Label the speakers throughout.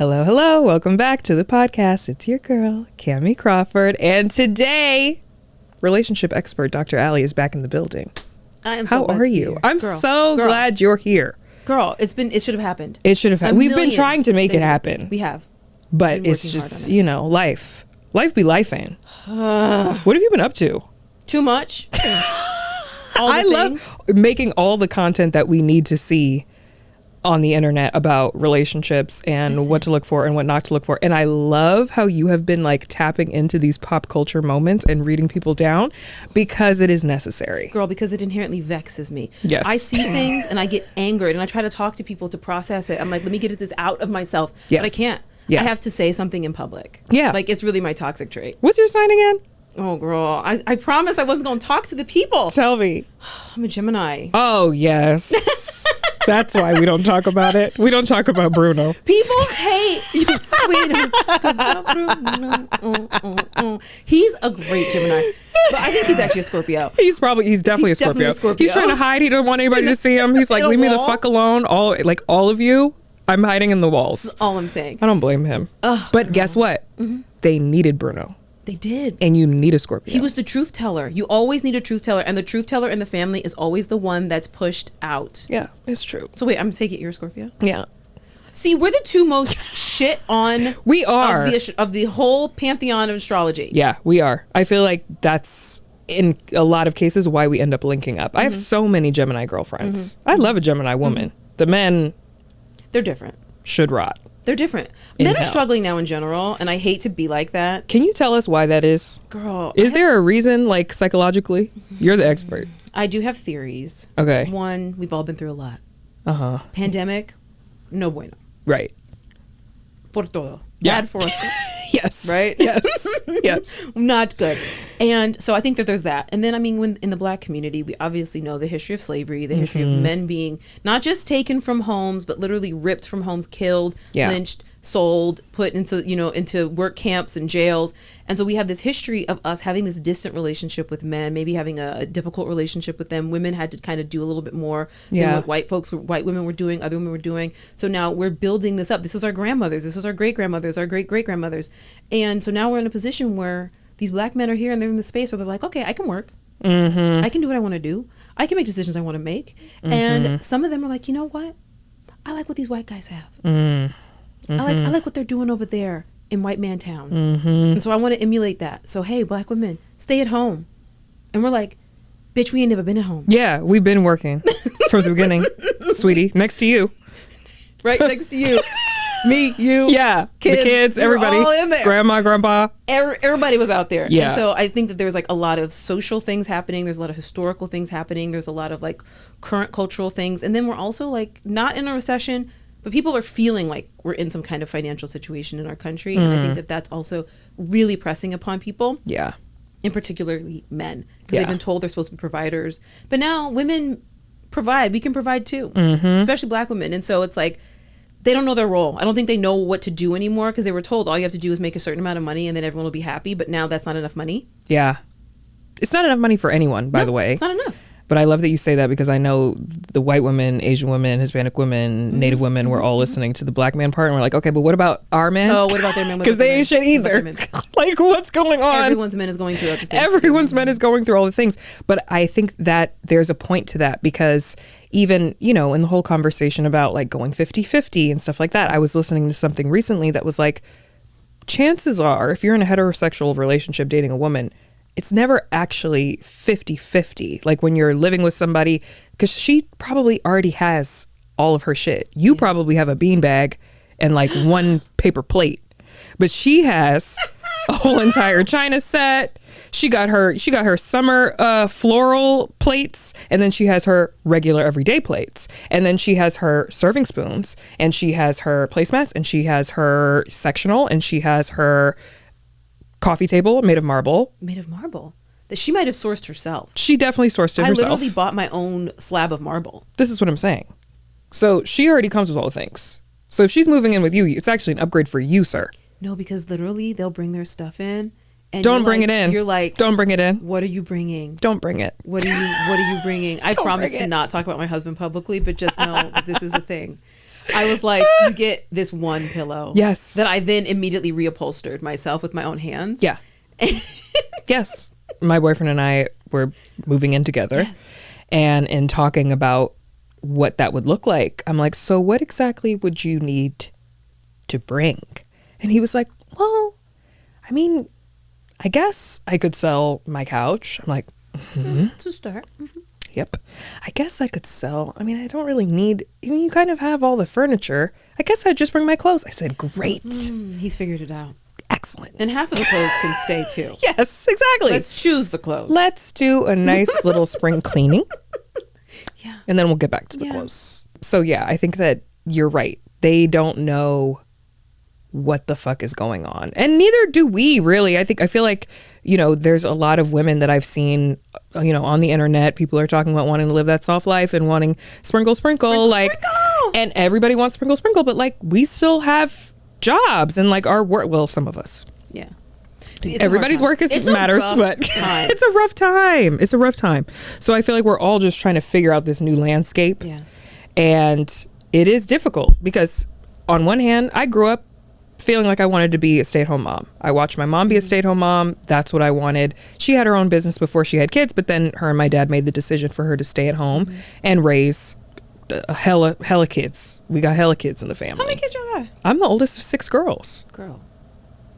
Speaker 1: Hello, hello. Welcome back to the podcast. It's your girl, Kamie Crawford. And today, relationship expert Dr. Allie is back in the building.
Speaker 2: I am
Speaker 1: How
Speaker 2: so glad
Speaker 1: are
Speaker 2: to be
Speaker 1: you?
Speaker 2: here.
Speaker 1: I'm so glad you're here.
Speaker 2: Girl, it should have happened.
Speaker 1: It should have happened. We've been trying to make it happen.
Speaker 2: We have.
Speaker 1: But it's just, life. Life be lifing. What have you been up to?
Speaker 2: Too much.
Speaker 1: I love making all the content that we need to see on the internet about relationships and what to look for and what not to look for. And I love how you have been like tapping into these pop culture moments and reading people down because it is necessary.
Speaker 2: Girl, because it inherently vexes me.
Speaker 1: Yes.
Speaker 2: I see things and I get angered and I try to talk to people to process it. I'm like, let me get this out of myself.
Speaker 1: Yes.
Speaker 2: But I can't.
Speaker 1: Yeah.
Speaker 2: I have to say something in public.
Speaker 1: Yeah.
Speaker 2: Like, it's really my toxic trait.
Speaker 1: What's your sign again?
Speaker 2: Oh, girl. I promised I wasn't going to talk to the people.
Speaker 1: Tell me.
Speaker 2: I'm a Gemini.
Speaker 1: Oh, yes. That's why we don't talk about it. We don't talk about Bruno.
Speaker 2: People hate you. We don't talk about Bruno. He's a great Gemini. But I think he's actually a Scorpio.
Speaker 1: He's definitely a Scorpio. He's trying to hide. He doesn't want anybody to see him. He's like, leave me the fuck alone. All of you, I'm hiding in the walls.
Speaker 2: That's all I'm saying.
Speaker 1: I don't blame him. But guess what? Mm-hmm. They needed Bruno.
Speaker 2: They did.
Speaker 1: And you need a Scorpio.
Speaker 2: He was the truth teller. You always need a truth teller. And the truth teller in the family is always the one that's pushed out.
Speaker 1: Yeah, it's true.
Speaker 2: So wait, I'm taking you're a Scorpio?
Speaker 1: Yeah.
Speaker 2: See, we're the two most shit on
Speaker 1: we are
Speaker 2: of the whole pantheon of astrology.
Speaker 1: Yeah, we are. I feel like that's in a lot of cases why we end up linking up. I have so many Gemini girlfriends. I love a Gemini woman. The men,
Speaker 2: they're different.
Speaker 1: Should rot.
Speaker 2: They're different. Men are struggling now in general, and I hate to be like that.
Speaker 1: Can you tell us why that is?
Speaker 2: Girl.
Speaker 1: Is there a reason, like, psychologically? You're the expert.
Speaker 2: I do have theories.
Speaker 1: Okay.
Speaker 2: One, we've all been through a lot.
Speaker 1: Uh-huh.
Speaker 2: Pandemic, no bueno.
Speaker 1: Right.
Speaker 2: Por todo.
Speaker 1: Yeah.
Speaker 2: Bad for us.
Speaker 1: Yes.
Speaker 2: Right?
Speaker 1: Yes. Yes.
Speaker 2: Not good. And so I think that there's that. And then, I mean, when in the Black community, we obviously know the history of slavery, the history of men being not just taken from homes, but literally ripped from homes, killed, lynched, sold, put into work camps and jails. And so we have this history of us having this distant relationship with men, maybe having a difficult relationship with them. Women had to kind of do a little bit more than what white women were doing, other women were doing. So now we're building this up. This is our grandmothers. This is our great-grandmothers, our great-great-grandmothers. And so now we're in a position where these Black men are here and they're in the space where they're like, okay, I can work. I can do what I want to do. I can make decisions I want to make. And some of them are like, you know what? I like what these white guys have. I like what they're doing over there in white man town. And so I want to emulate that. So, hey, Black women, stay at home. And we're like, bitch, we ain't never been at home.
Speaker 1: Yeah, we've been working from the beginning, sweetie, next to you.
Speaker 2: Right next to you. Me, you,
Speaker 1: yeah,
Speaker 2: kids,
Speaker 1: the kids, everybody,
Speaker 2: all in there.
Speaker 1: Grandma, grandpa,
Speaker 2: everybody was out there.
Speaker 1: Yeah.
Speaker 2: And so I think that there's like a lot of social things happening. There's a lot of historical things happening. There's a lot of like current cultural things. And then we're also like not in a recession, but people are feeling like we're in some kind of financial situation in our country. And I think that that's also really pressing upon people.
Speaker 1: Yeah.
Speaker 2: And particularly men, because they've been told they're supposed to be providers. But now women provide. We can provide too, especially Black women. And so it's like, they don't know their role. I don't think they know what to do anymore because they were told all you have to do is make a certain amount of money and then everyone will be happy. But now that's not enough money.
Speaker 1: Yeah. It's not enough money for anyone, by the way.
Speaker 2: It's not enough.
Speaker 1: But I love that you say that because I know the white women, Asian women, Hispanic women, Native women were all listening to the Black man part and we're like, okay, but what about our men?
Speaker 2: Oh, what about their men?
Speaker 1: Because they ain't shit either. Like, what's going on?
Speaker 2: Everyone's men is going through other things.
Speaker 1: Everyone's men is going through all the things. But I think that there's a point to that because even, in the whole conversation about like going 50-50 and stuff like that, I was listening to something recently that was like, chances are, if you're in a heterosexual relationship dating a woman, it's never actually 50-50. Like when you're living with somebody, because she probably already has all of her shit. You probably have a beanbag and like one paper plate, but she has a whole entire china set. She got her summer floral plates, and then she has her regular everyday plates, and then she has her serving spoons, and she has her placemats, and she has her sectional, and she has her coffee table made of marble.
Speaker 2: That she might have sourced herself.
Speaker 1: She definitely sourced it herself.
Speaker 2: I literally bought my own slab of marble.
Speaker 1: This is what I'm saying. So she already comes with all the things. So if she's moving in with you, it's actually an upgrade for you, sir.
Speaker 2: No, because literally they'll bring their stuff in. And
Speaker 1: don't bring it in.
Speaker 2: You're like,
Speaker 1: don't bring it in.
Speaker 2: What are you bringing?
Speaker 1: Don't bring it.
Speaker 2: What are you bringing? I promise to not talk about my husband publicly, but just know that this is a thing. I was like, you get this one pillow.
Speaker 1: Yes.
Speaker 2: That I then immediately reupholstered myself with my own hands.
Speaker 1: Yeah. Yes. My boyfriend and I were moving in together.
Speaker 2: Yes.
Speaker 1: And in talking about what that would look like, I'm like, so what exactly would you need to bring? And he was like, well, I mean, I guess I could sell my couch. I'm like,
Speaker 2: It's a start.
Speaker 1: Yep. I guess I could sell. I mean, I don't really need, I mean, you kind of have all the furniture. I guess I'd just bring my clothes. I said, great.
Speaker 2: He's figured it out.
Speaker 1: Excellent.
Speaker 2: And half of the clothes can stay too.
Speaker 1: Yes, exactly.
Speaker 2: Let's choose the clothes.
Speaker 1: Let's do a nice little spring cleaning.
Speaker 2: Yeah.
Speaker 1: And then we'll get back to the clothes. So yeah, I think that you're right. They don't know what the fuck is going on. And neither do we really. I feel like, you know, there's a lot of women that I've seen, you know, on the internet. People are talking about wanting to live that soft life and wanting sprinkle, like, and everybody wants sprinkle, but like we still have jobs and like our work. Well, some of us.
Speaker 2: Yeah.
Speaker 1: Everybody's work matters, but it's a rough time. It's a rough time. So I feel like we're all just trying to figure out this new landscape.
Speaker 2: Yeah.
Speaker 1: And it is difficult because on one hand, I grew up feeling like I wanted to be a stay-at-home mom. I watched my mom be a stay-at-home mom. That's what I wanted. She had her own business before she had kids, but then her and my dad made the decision for her to stay at home and raise hella kids. We got hella kids in the family.
Speaker 2: How many kids y'all got?
Speaker 1: I'm the oldest of 6 girls.
Speaker 2: Girl.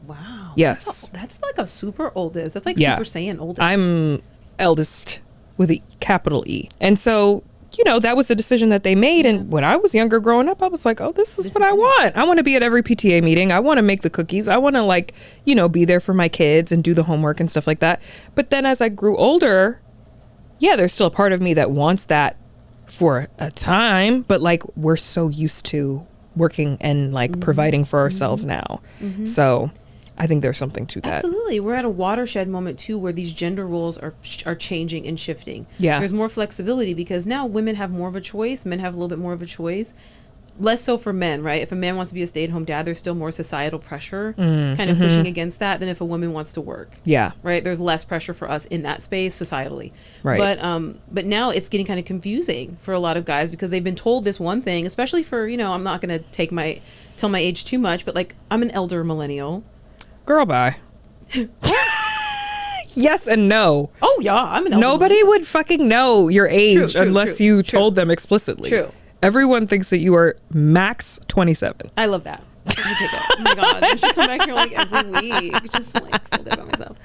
Speaker 2: Wow.
Speaker 1: Yes.
Speaker 2: That's like a super oldest. That's like
Speaker 1: Yeah.
Speaker 2: Super Saiyan oldest.
Speaker 1: I'm eldest with a capital E. And so, you know, that was the decision that they made. And when I was younger growing up, I was like, oh, this is what I want. I want to be at every PTA meeting. I want to make the cookies. I want to, like, you know, be there for my kids and do the homework and stuff like that. But then as I grew older, yeah, there's still a part of me that wants that for a time. But like, we're so used to working and like providing for ourselves now. So I think there's something to that.
Speaker 2: Absolutely. We're at a watershed moment too where these gender roles are changing and shifting.
Speaker 1: Yeah.
Speaker 2: There's more flexibility because now women have more of a choice. Men have a little bit more of a choice. Less so for men, right? If a man wants to be a stay-at-home dad, there's still more societal pressure kind of pushing against that than if a woman wants to work.
Speaker 1: Yeah.
Speaker 2: Right? There's less pressure for us in that space societally.
Speaker 1: Right.
Speaker 2: But now it's getting kind of confusing for a lot of guys because they've been told this one thing, especially for, you know, I'm not going to tell my age too much, but like I'm an elder millennial.
Speaker 1: Girl, bye. Yes and no.
Speaker 2: Oh yeah, I'm an elder
Speaker 1: Nobody
Speaker 2: millennial.
Speaker 1: would fucking know your age unless you told them explicitly.
Speaker 2: True.
Speaker 1: Everyone thinks that you are max 27.
Speaker 2: I love that. Let me take it. Oh my god, I should come back here like every week, just like feel good about myself.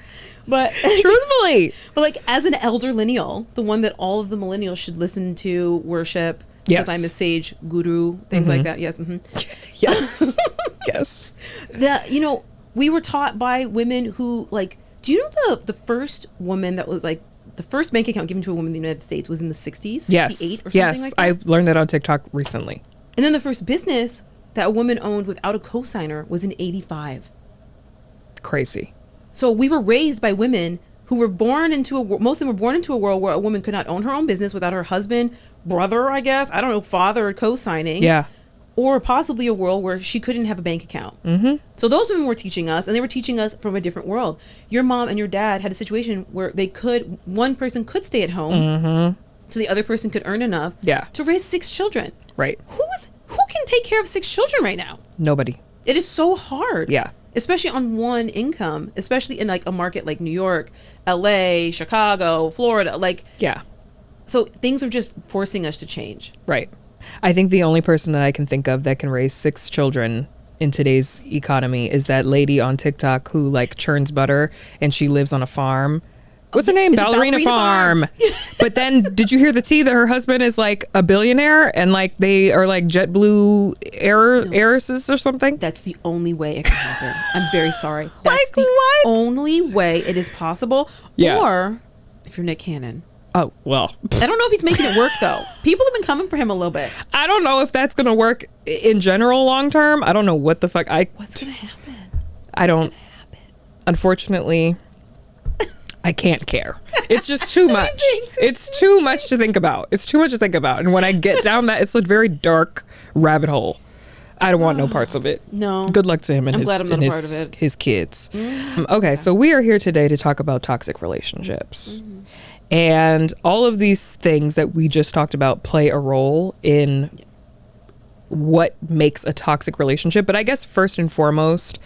Speaker 2: But
Speaker 1: Truthfully.
Speaker 2: but like as an elder millennial, the one that all of the millennials should listen to, worship,
Speaker 1: Yes.
Speaker 2: because I'm a sage guru, things like that. Yes.
Speaker 1: Yes. Yes.
Speaker 2: That, you know, we were taught by women who, like, do you know the first woman that was like the first bank account given to a woman in the United States was in the 60s, 68
Speaker 1: Yes.
Speaker 2: or something
Speaker 1: Yes.
Speaker 2: like that?
Speaker 1: I learned that on TikTok recently.
Speaker 2: And then the first business that a woman owned without a cosigner was in 85.
Speaker 1: Crazy.
Speaker 2: So we were raised by women who were born into most of them were born into a world where a woman could not own her own business without her husband, brother, I guess, I don't know, father co-signing.
Speaker 1: Yeah.
Speaker 2: Or possibly a world where she couldn't have a bank account. So those women were teaching us, and they were teaching us from a different world. Your mom and your dad had a situation where one person could stay at home, so the other person could earn enough to raise 6 children.
Speaker 1: Right.
Speaker 2: Who can take care of 6 children right now?
Speaker 1: Nobody.
Speaker 2: It is so hard.
Speaker 1: Yeah.
Speaker 2: Especially on one income, especially in like a market like New York, LA, Chicago, Florida. Like,
Speaker 1: Yeah.
Speaker 2: so things are just forcing us to change.
Speaker 1: Right. I think the only person that I can think of that can raise 6 children in today's economy is that lady on TikTok who like churns butter and she lives on a farm. What's her name?
Speaker 2: Is it
Speaker 1: Ballerina Farm. But then did you hear the tea that her husband is like a billionaire and like they are like JetBlue heiresses or something?
Speaker 2: That's the only way it can happen. I'm very sorry. That's
Speaker 1: Like
Speaker 2: the
Speaker 1: what?
Speaker 2: only way it is possible.
Speaker 1: Yeah.
Speaker 2: Or if you're Nick Cannon.
Speaker 1: Oh, well.
Speaker 2: I don't know if he's making it work though. People have been coming for him a little bit.
Speaker 1: I don't know if that's going to work in general long term. I don't know what the fuck.
Speaker 2: What's gonna happen?
Speaker 1: I don't. Unfortunately, I can't care. It's just too much. It's too much to think about. It's too much to think about. And when I get down that, it's a very dark rabbit hole. I don't want no parts of it.
Speaker 2: No.
Speaker 1: Good luck to him and
Speaker 2: I'm glad I'm not a part of
Speaker 1: his,
Speaker 2: it.
Speaker 1: his kids. Okay, so we are here today to talk about toxic relationships. And all of these things that we just talked about play a role in what makes a toxic relationship. But I guess first and foremost,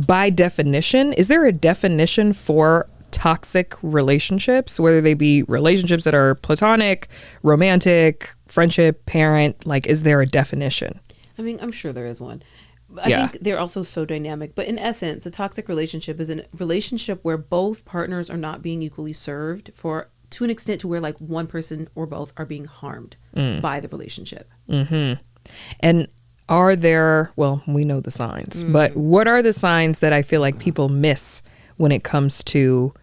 Speaker 1: by definition, is there a definition for toxic relationships, whether they be relationships that are platonic, romantic, friendship, parent? Like, is there a definition?
Speaker 2: I mean, I'm sure there is one. I think they're also so dynamic. But in essence, a toxic relationship is a relationship where both partners are not being equally served to an extent to where like one person or both are being harmed by the relationship.
Speaker 1: Mm-hmm. And are there, well, we know the signs, but what are the signs that I feel like people miss when it comes to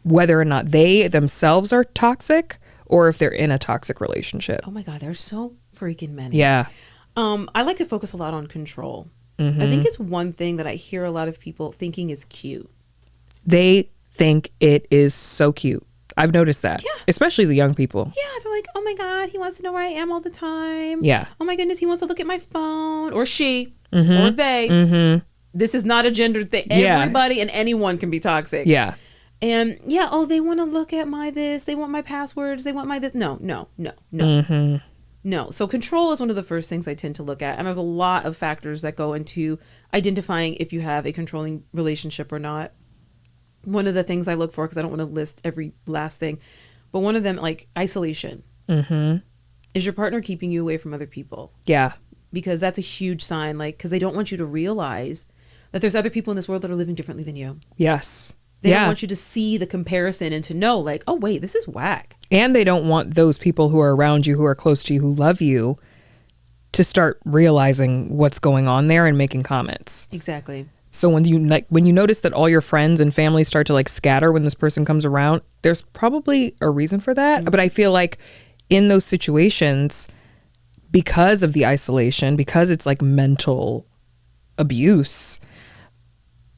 Speaker 1: whether or not they themselves are toxic or if they're in a toxic relationship?
Speaker 2: Oh my God, there's so freaking many.
Speaker 1: Yeah.
Speaker 2: I like to focus a lot on control. I think it's one thing that I hear a lot of people thinking is cute.
Speaker 1: They think it is so cute. I've noticed that. Yeah. Especially the young people.
Speaker 2: Yeah, they're like, oh my God, he wants to know where I am all the time.
Speaker 1: Yeah.
Speaker 2: Oh my goodness, he wants to look at my phone. Or she. Or they. This is not a gender thing.
Speaker 1: Yeah.
Speaker 2: Everybody and anyone can be toxic.
Speaker 1: Yeah.
Speaker 2: And yeah, oh, they want to look at my this. They want my passwords. They want my this. No. No. So control is one of the first things I tend to look at. And there's a lot of factors that go into identifying if you have a controlling relationship or not. One of the things I look for, because I don't want to list every last thing, but one of them, like isolation. Is your partner keeping you away from other people?
Speaker 1: Yeah.
Speaker 2: Because that's a huge sign, like, because they don't want you to realize that there's other people in this world that are living differently than you.
Speaker 1: Yes.
Speaker 2: They don't want you to see the comparison and to know, like, oh, wait, this is whack.
Speaker 1: And they don't want those people who are around you, who are close to you, who love you, to start realizing what's going on there and making comments.
Speaker 2: Exactly.
Speaker 1: So when you notice that all your friends and family start to like scatter when this person comes around, there's probably a reason for that. But I feel like in those situations, because of the isolation, because it's like mental abuse,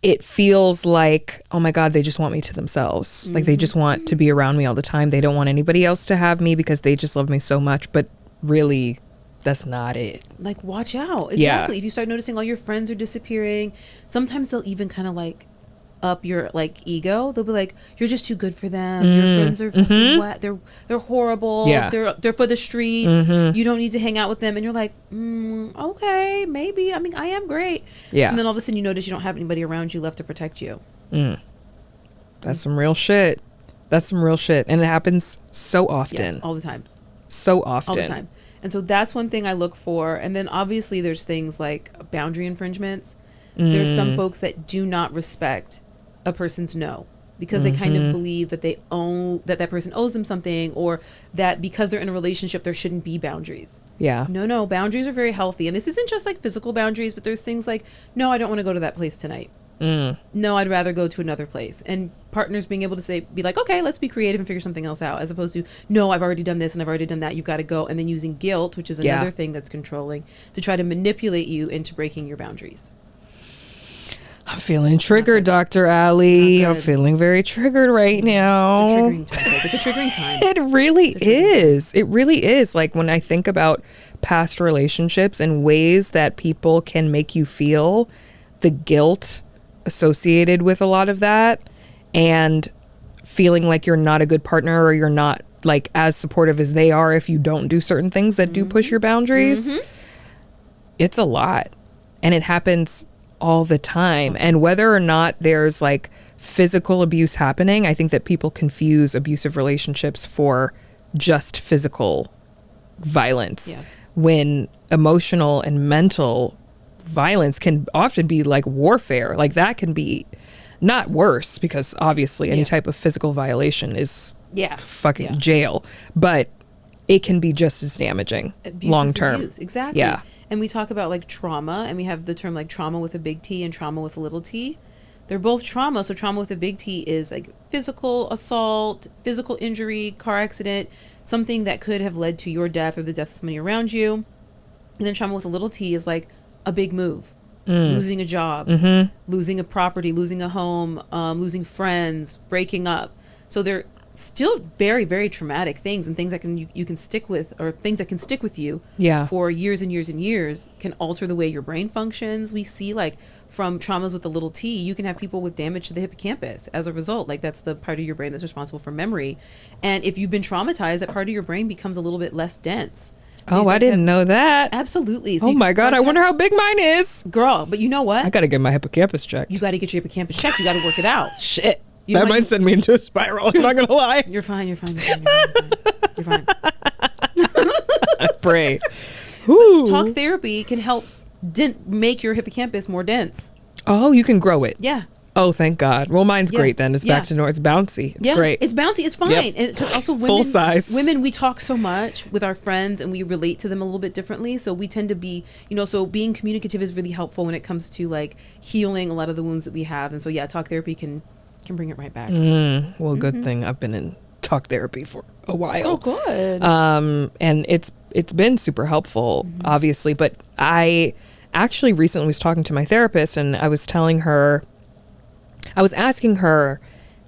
Speaker 1: it feels like, oh my God, they just want me to themselves. Like they just want to be around me all the time. They don't want anybody else to have me because they just love me so much. But really, that's not it.
Speaker 2: Like, watch out. Exactly. Yeah. If you start noticing all your friends are disappearing, sometimes they'll even kind of like up your like ego. They'll be like, you're just too good for them. Your friends are fucking wet. They're horrible.
Speaker 1: Yeah.
Speaker 2: They're for the streets. You don't need to hang out with them. And you're like, okay, maybe. I mean, I am great.
Speaker 1: Yeah.
Speaker 2: And then all of a sudden you notice you don't have anybody around you left to protect you.
Speaker 1: That's some real shit. That's some real shit. And it happens so often.
Speaker 2: Yeah, all the time.
Speaker 1: So often.
Speaker 2: All the time. And so that's one thing I look for. And then obviously there's things like boundary infringements. There's some folks that do not respect a person's no, because they kind of believe that that person owes them something, or that because they're in a relationship there shouldn't be boundaries.
Speaker 1: Yeah.
Speaker 2: No, boundaries are very healthy. And this isn't just like physical boundaries, but there's things like, no, I don't want to go to that place tonight. No, I'd rather go to another place. And partners being able to be like, okay, let's be creative and figure something else out, as opposed to, no, I've already done this and I've already done that, you've got to go. And then using guilt, which is another thing that's controlling, to try to manipulate you into breaking your boundaries.
Speaker 1: I'm feeling triggered, Dr. Ali. I'm feeling very triggered right now.
Speaker 2: It's a triggering topic. It's a triggering time.
Speaker 1: It really is. It really is. Like when I think about past relationships and ways that people can make you feel the guilt associated with a lot of that, and feeling like you're not a good partner, or you're not like as supportive as they are if you don't do certain things that do push your boundaries. It's a lot, and it happens all the time. And whether or not there's like physical abuse happening, I think that people confuse abusive relationships for just physical violence, when emotional and mental violence can often be like warfare. Like that can be not worse, because obviously any type of physical violation is fucking jail, but it can be just as damaging long term.
Speaker 2: Exactly. Yeah. And we talk about like trauma, and we have the term like trauma with a big T and trauma with a little t. They're both trauma. So trauma with a big T is like physical assault, physical injury, car accident, something that could have led to your death or the death of somebody around you. And then trauma with a little t is like a big move, losing a job, losing a property, losing a home, losing friends, breaking up. So they're still very, very traumatic things, and things that you can stick with, or things that can stick with you for years and years and years, can alter the way your brain functions. We see like from traumas with a little t, you can have people with damage to the hippocampus as a result. Like that's the part of your brain that's responsible for memory. And if you've been traumatized, that part of your brain becomes a little bit less dense. So
Speaker 1: I didn't know that.
Speaker 2: Absolutely. So
Speaker 1: oh my God, I wonder how big mine is.
Speaker 2: Girl, but you know what?
Speaker 1: I got to get my hippocampus checked.
Speaker 2: You got to get your hippocampus checked. You got to work it out.
Speaker 1: Shit. That might send me into a spiral. I'm not going to lie.
Speaker 2: You're fine. You're fine. You're fine.
Speaker 1: I pray. Ooh.
Speaker 2: Talk therapy can help make your hippocampus more dense.
Speaker 1: Oh, you can grow it.
Speaker 2: Yeah.
Speaker 1: Oh, thank God. Well, mine's great then. It's back to normal. It's bouncy. It's great.
Speaker 2: It's bouncy. It's fine.
Speaker 1: Yep.
Speaker 2: And it's also women.
Speaker 1: Full size.
Speaker 2: Women, we talk so much with our friends and we relate to them a little bit differently. So we tend to be, so being communicative is really helpful when it comes to like healing a lot of the wounds that we have. And so, talk therapy can bring it right back.
Speaker 1: Well, good thing I've been in talk therapy for a while.
Speaker 2: Oh, good.
Speaker 1: And it's been super helpful, obviously. But I actually recently was talking to my therapist and I was asking her,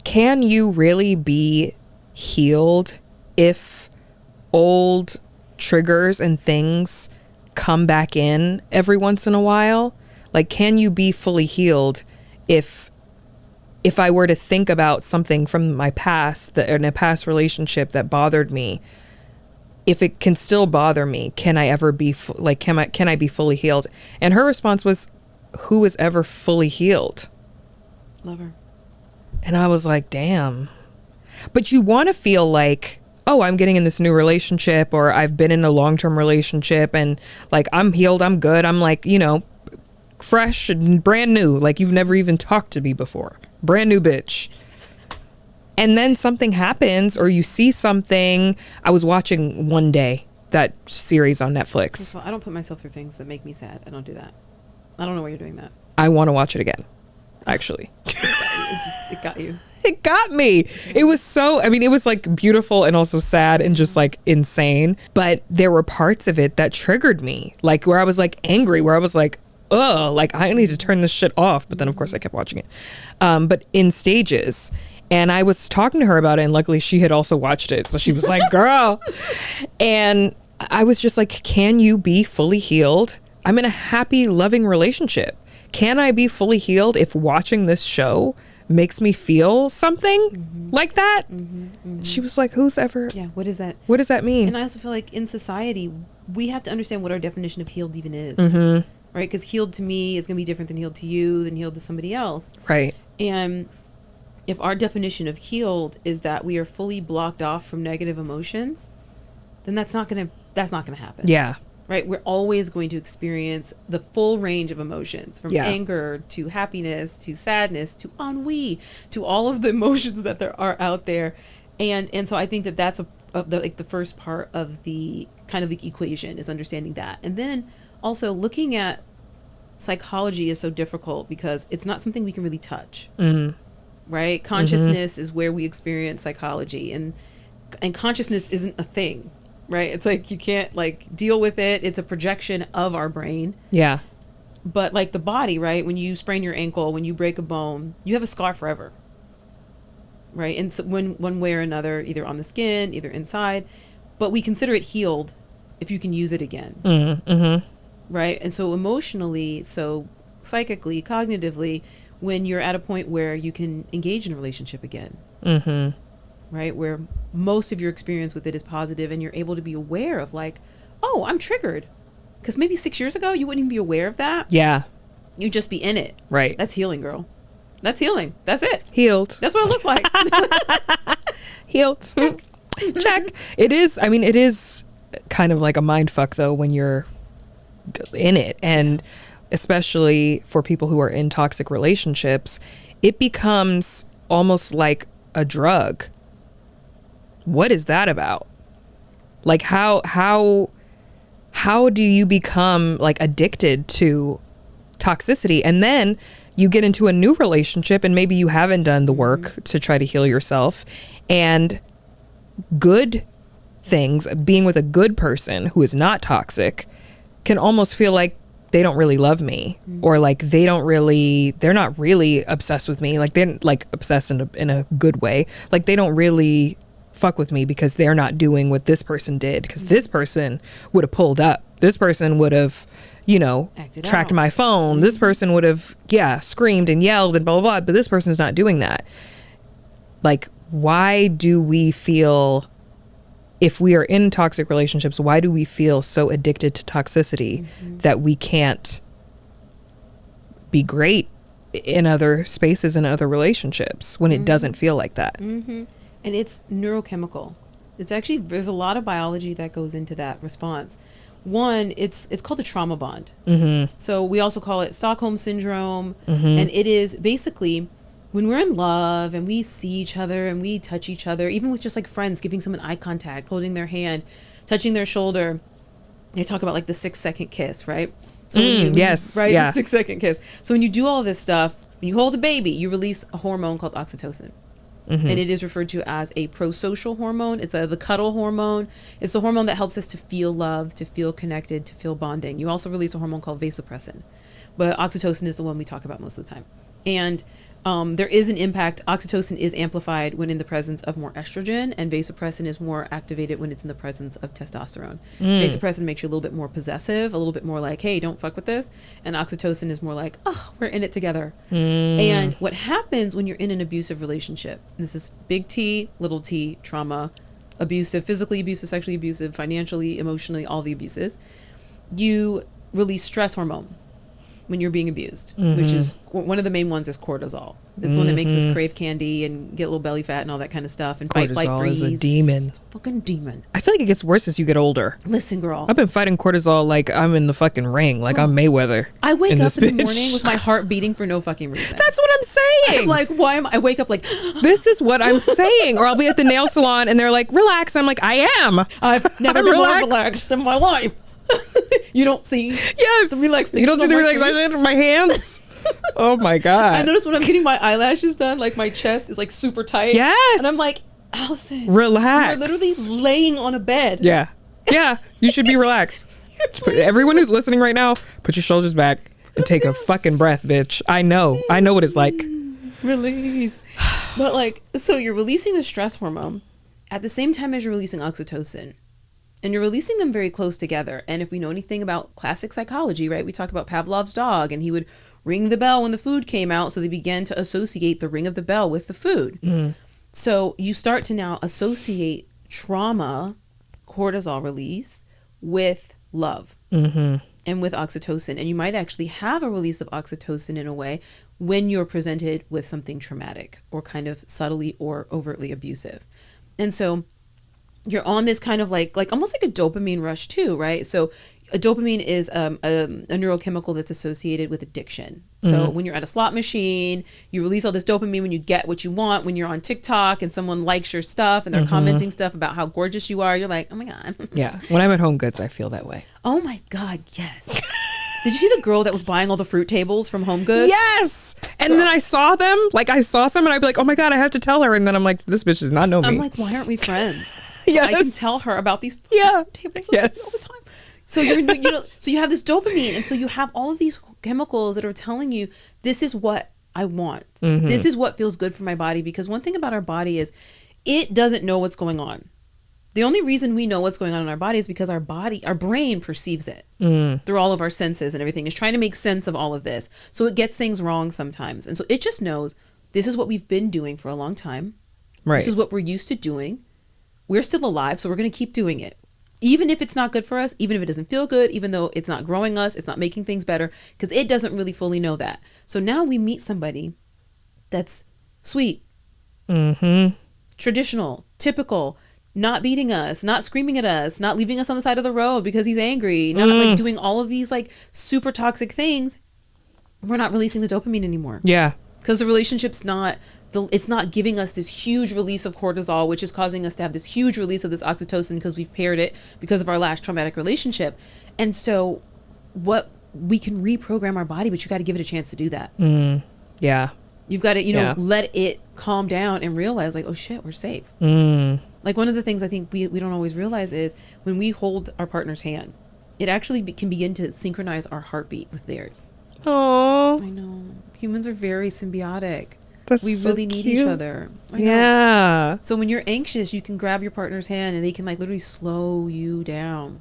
Speaker 1: can you really be healed if old triggers and things come back in every once in a while? Like, can you be fully healed if I were to think about something from my past, in a past relationship that bothered me, if it can still bother me, can I ever be can I be fully healed? And her response was, who is ever fully healed?
Speaker 2: Love her.
Speaker 1: And I was like, damn. But you want to feel like, oh, I'm getting in this new relationship, or I've been in a long-term relationship and like I'm healed, I'm good, I'm like, fresh and brand new, like you've never even talked to me before. Brand new bitch. And then something happens or you see something. I was watching One Day, that series on Netflix.
Speaker 2: I don't put myself through things that make me sad. I don't do that. I don't know why you're doing that.
Speaker 1: I want to watch it again, actually.
Speaker 2: It got you.
Speaker 1: It got me. It was it was like beautiful and also sad and just like insane. But there were parts of it that triggered me, like where I was like angry, where I was like, ugh, like I need to turn this shit off. But then of course I kept watching it. But in stages. And I was talking to her about it, and luckily she had also watched it. So she was like, girl. And I was just like, can you be fully healed? I'm in a happy, loving relationship. Can I be fully healed if watching this show makes me feel something like that? She was like, who's ever?
Speaker 2: Yeah, what is that?
Speaker 1: What does that mean?
Speaker 2: And I also feel like in society, we have to understand what our definition of healed even is. Right? Because healed to me is going to be different than healed to you, than healed to somebody else.
Speaker 1: Right.
Speaker 2: And if our definition of healed is that we are fully blocked off from negative emotions, then that's not going to happen.
Speaker 1: Yeah.
Speaker 2: Right? We're always going to experience the full range of emotions, from anger to happiness to sadness to ennui to all of the emotions that there are out there. And so I think that that's the first part of the kind of the equation, is understanding that. And then also looking at psychology is so difficult because it's not something we can really touch. Right? Consciousness is where we experience psychology, and consciousness isn't a thing. Right? It's like you can't like deal with it. It's a projection of our brain.
Speaker 1: Yeah.
Speaker 2: But like the body, right? When you sprain your ankle, when you break a bone, you have a scar forever. Right? And so one way or another, either on the skin, either inside, but we consider it healed if you can use it again. Right? And so emotionally, so psychically, cognitively, when you're at a point where you can engage in a relationship again. Right? Where most of your experience with it is positive and you're able to be aware of like, oh, I'm triggered. Because maybe 6 years ago, you wouldn't even be aware of that.
Speaker 1: Yeah.
Speaker 2: You'd just be in it.
Speaker 1: Right.
Speaker 2: That's healing, girl. That's healing. That's it.
Speaker 1: Healed.
Speaker 2: That's what it looks like.
Speaker 1: Healed. Check. It is kind of like a mind fuck though when you're in it. And especially for people who are in toxic relationships, it becomes almost like a drug. What is that about? Like how do you become like addicted to toxicity? And then you get into a new relationship and maybe you haven't done the work to try to heal yourself, and good things, being with a good person who is not toxic, can almost feel like they don't really love me, or like they're not really obsessed with me. Like they're like obsessed in a good way. Like they don't really fuck with me because they're not doing what this person did, because this person would have pulled up, this person would have tracked my phone, this person would have screamed and yelled and blah blah blah, but this person's not doing that. Like, why do we feel if we are in toxic relationships, why do we feel so addicted to toxicity that we can't be great in other spaces and other relationships when it doesn't feel like that?
Speaker 2: And it's neurochemical. It's actually, there's a lot of biology that goes into that response. One, it's called the trauma bond. So we also call it Stockholm syndrome. And it is basically when we're in love and we see each other and we touch each other, even with just like friends, giving someone eye contact, holding their hand, touching their shoulder. They talk about like the 6-second kiss, right? So when you, right, the 6-second kiss. So when you do all this stuff, when you hold a baby, you release a hormone called oxytocin. And it is referred to as a pro-social hormone. It's the cuddle hormone. It's the hormone that helps us to feel love, to feel connected, to feel bonding. You also release a hormone called vasopressin. But oxytocin is the one we talk about most of the time. And there is an impact. Oxytocin is amplified when in the presence of more estrogen, and vasopressin is more activated when it's in the presence of testosterone. Vasopressin makes you a little bit more possessive, a little bit more like, hey, don't fuck with this. And oxytocin is more like, oh, we're in it together. And what happens when you're in an abusive relationship, this is big T, little t, trauma, abusive, physically abusive, sexually abusive, financially, emotionally, all the abuses, you release stress hormone when you're being abused, which is one of the main ones is cortisol. It's the one that makes us crave candy and get a little belly fat and all that kind of stuff and fight, flight, freeze.
Speaker 1: Cortisol is a demon.
Speaker 2: It's a fucking demon.
Speaker 1: I feel like it gets worse as you get older.
Speaker 2: Listen, girl.
Speaker 1: I've been fighting cortisol like I'm in the fucking ring, like I'm Mayweather.
Speaker 2: I wake up in the morning with my heart beating for no fucking reason.
Speaker 1: That's what I'm saying.
Speaker 2: I'm like, why am I wake up like
Speaker 1: this is what I'm saying. Or I'll be at the nail salon and they're like, relax. I'm like, I am.
Speaker 2: I've never been more relaxed in my life. You don't see
Speaker 1: the
Speaker 2: relaxation.
Speaker 1: You don't see the relaxation in my hands. Oh my God.
Speaker 2: I notice when I'm getting my eyelashes done, like my chest is like super tight.
Speaker 1: Yes.
Speaker 2: And I'm like, Allison,
Speaker 1: relax.
Speaker 2: you're literally laying on a bed.
Speaker 1: Yeah. You should be relaxed. Everyone who's listening right now, put your shoulders back and take a fucking breath, bitch. I know what it's like.
Speaker 2: Release. But like, so you're releasing the stress hormone at the same time as you're releasing oxytocin. And you're releasing them very close together. And if we know anything about classic psychology, right, we talk about Pavlov's dog, and he would ring the bell when the food came out. So they began to associate the ring of the bell with the food. So you start to now associate trauma, cortisol release, with love and with oxytocin. And you might actually have a release of oxytocin in a way when you're presented with something traumatic or kind of subtly or overtly abusive. And so you're on this kind of like almost like a dopamine rush too, right? So a dopamine is a neurochemical that's associated with addiction. So when you're at a slot machine, you release all this dopamine when you get what you want. When you're on TikTok and someone likes your stuff and they're commenting stuff about how gorgeous you are, you're like, oh my God.
Speaker 1: Yeah. When I'm at Home Goods, I feel that way.
Speaker 2: Oh my God, yes. Did you see the girl that was buying all the fruit tables from Home Goods?
Speaker 1: Yes. And then I saw them. Like I saw some and I'd be like, oh my God, I have to tell her. And then I'm like, this bitch does not know me.
Speaker 2: I'm like, why aren't we friends?
Speaker 1: Yes.
Speaker 2: I can tell her about these fruit tables all the time. So so you have this dopamine, and so you have all of these chemicals that are telling you, this is what I want. This is what feels good for my body. Because one thing about our body is it doesn't know what's going on. The only reason we know what's going on in our body is because our brain perceives it through all of our senses and everything. Is trying to make sense of all of this. So it gets things wrong sometimes. And so it just knows this is what we've been doing for a long time. Right. This is what we're used to doing. We're still alive, so we're going to keep doing it. Even if it's not good for us, even if it doesn't feel good, even though it's not growing us, it's not making things better, because it doesn't really fully know that. So now we meet somebody that's sweet, traditional, typical, not beating us, not screaming at us, not leaving us on the side of the road because he's angry, not like doing all of these like super toxic things. We're not releasing the dopamine anymore. Yeah. Because the relationship's it's not giving us this huge release of cortisol, which is causing us to have this huge release of this oxytocin because we've paired it because of our last traumatic relationship. And so we can reprogram our body, but you got to give it a chance to do that. Yeah. You've got to, let it calm down and realize like, oh shit, we're safe. Like one of the things I think we don't always realize is when we hold our partner's hand, it actually can begin to synchronize our heartbeat with theirs. Oh, I know. Humans are very symbiotic. We really need each other. Yeah. So when you're anxious, you can grab your partner's hand and they can like literally slow you down.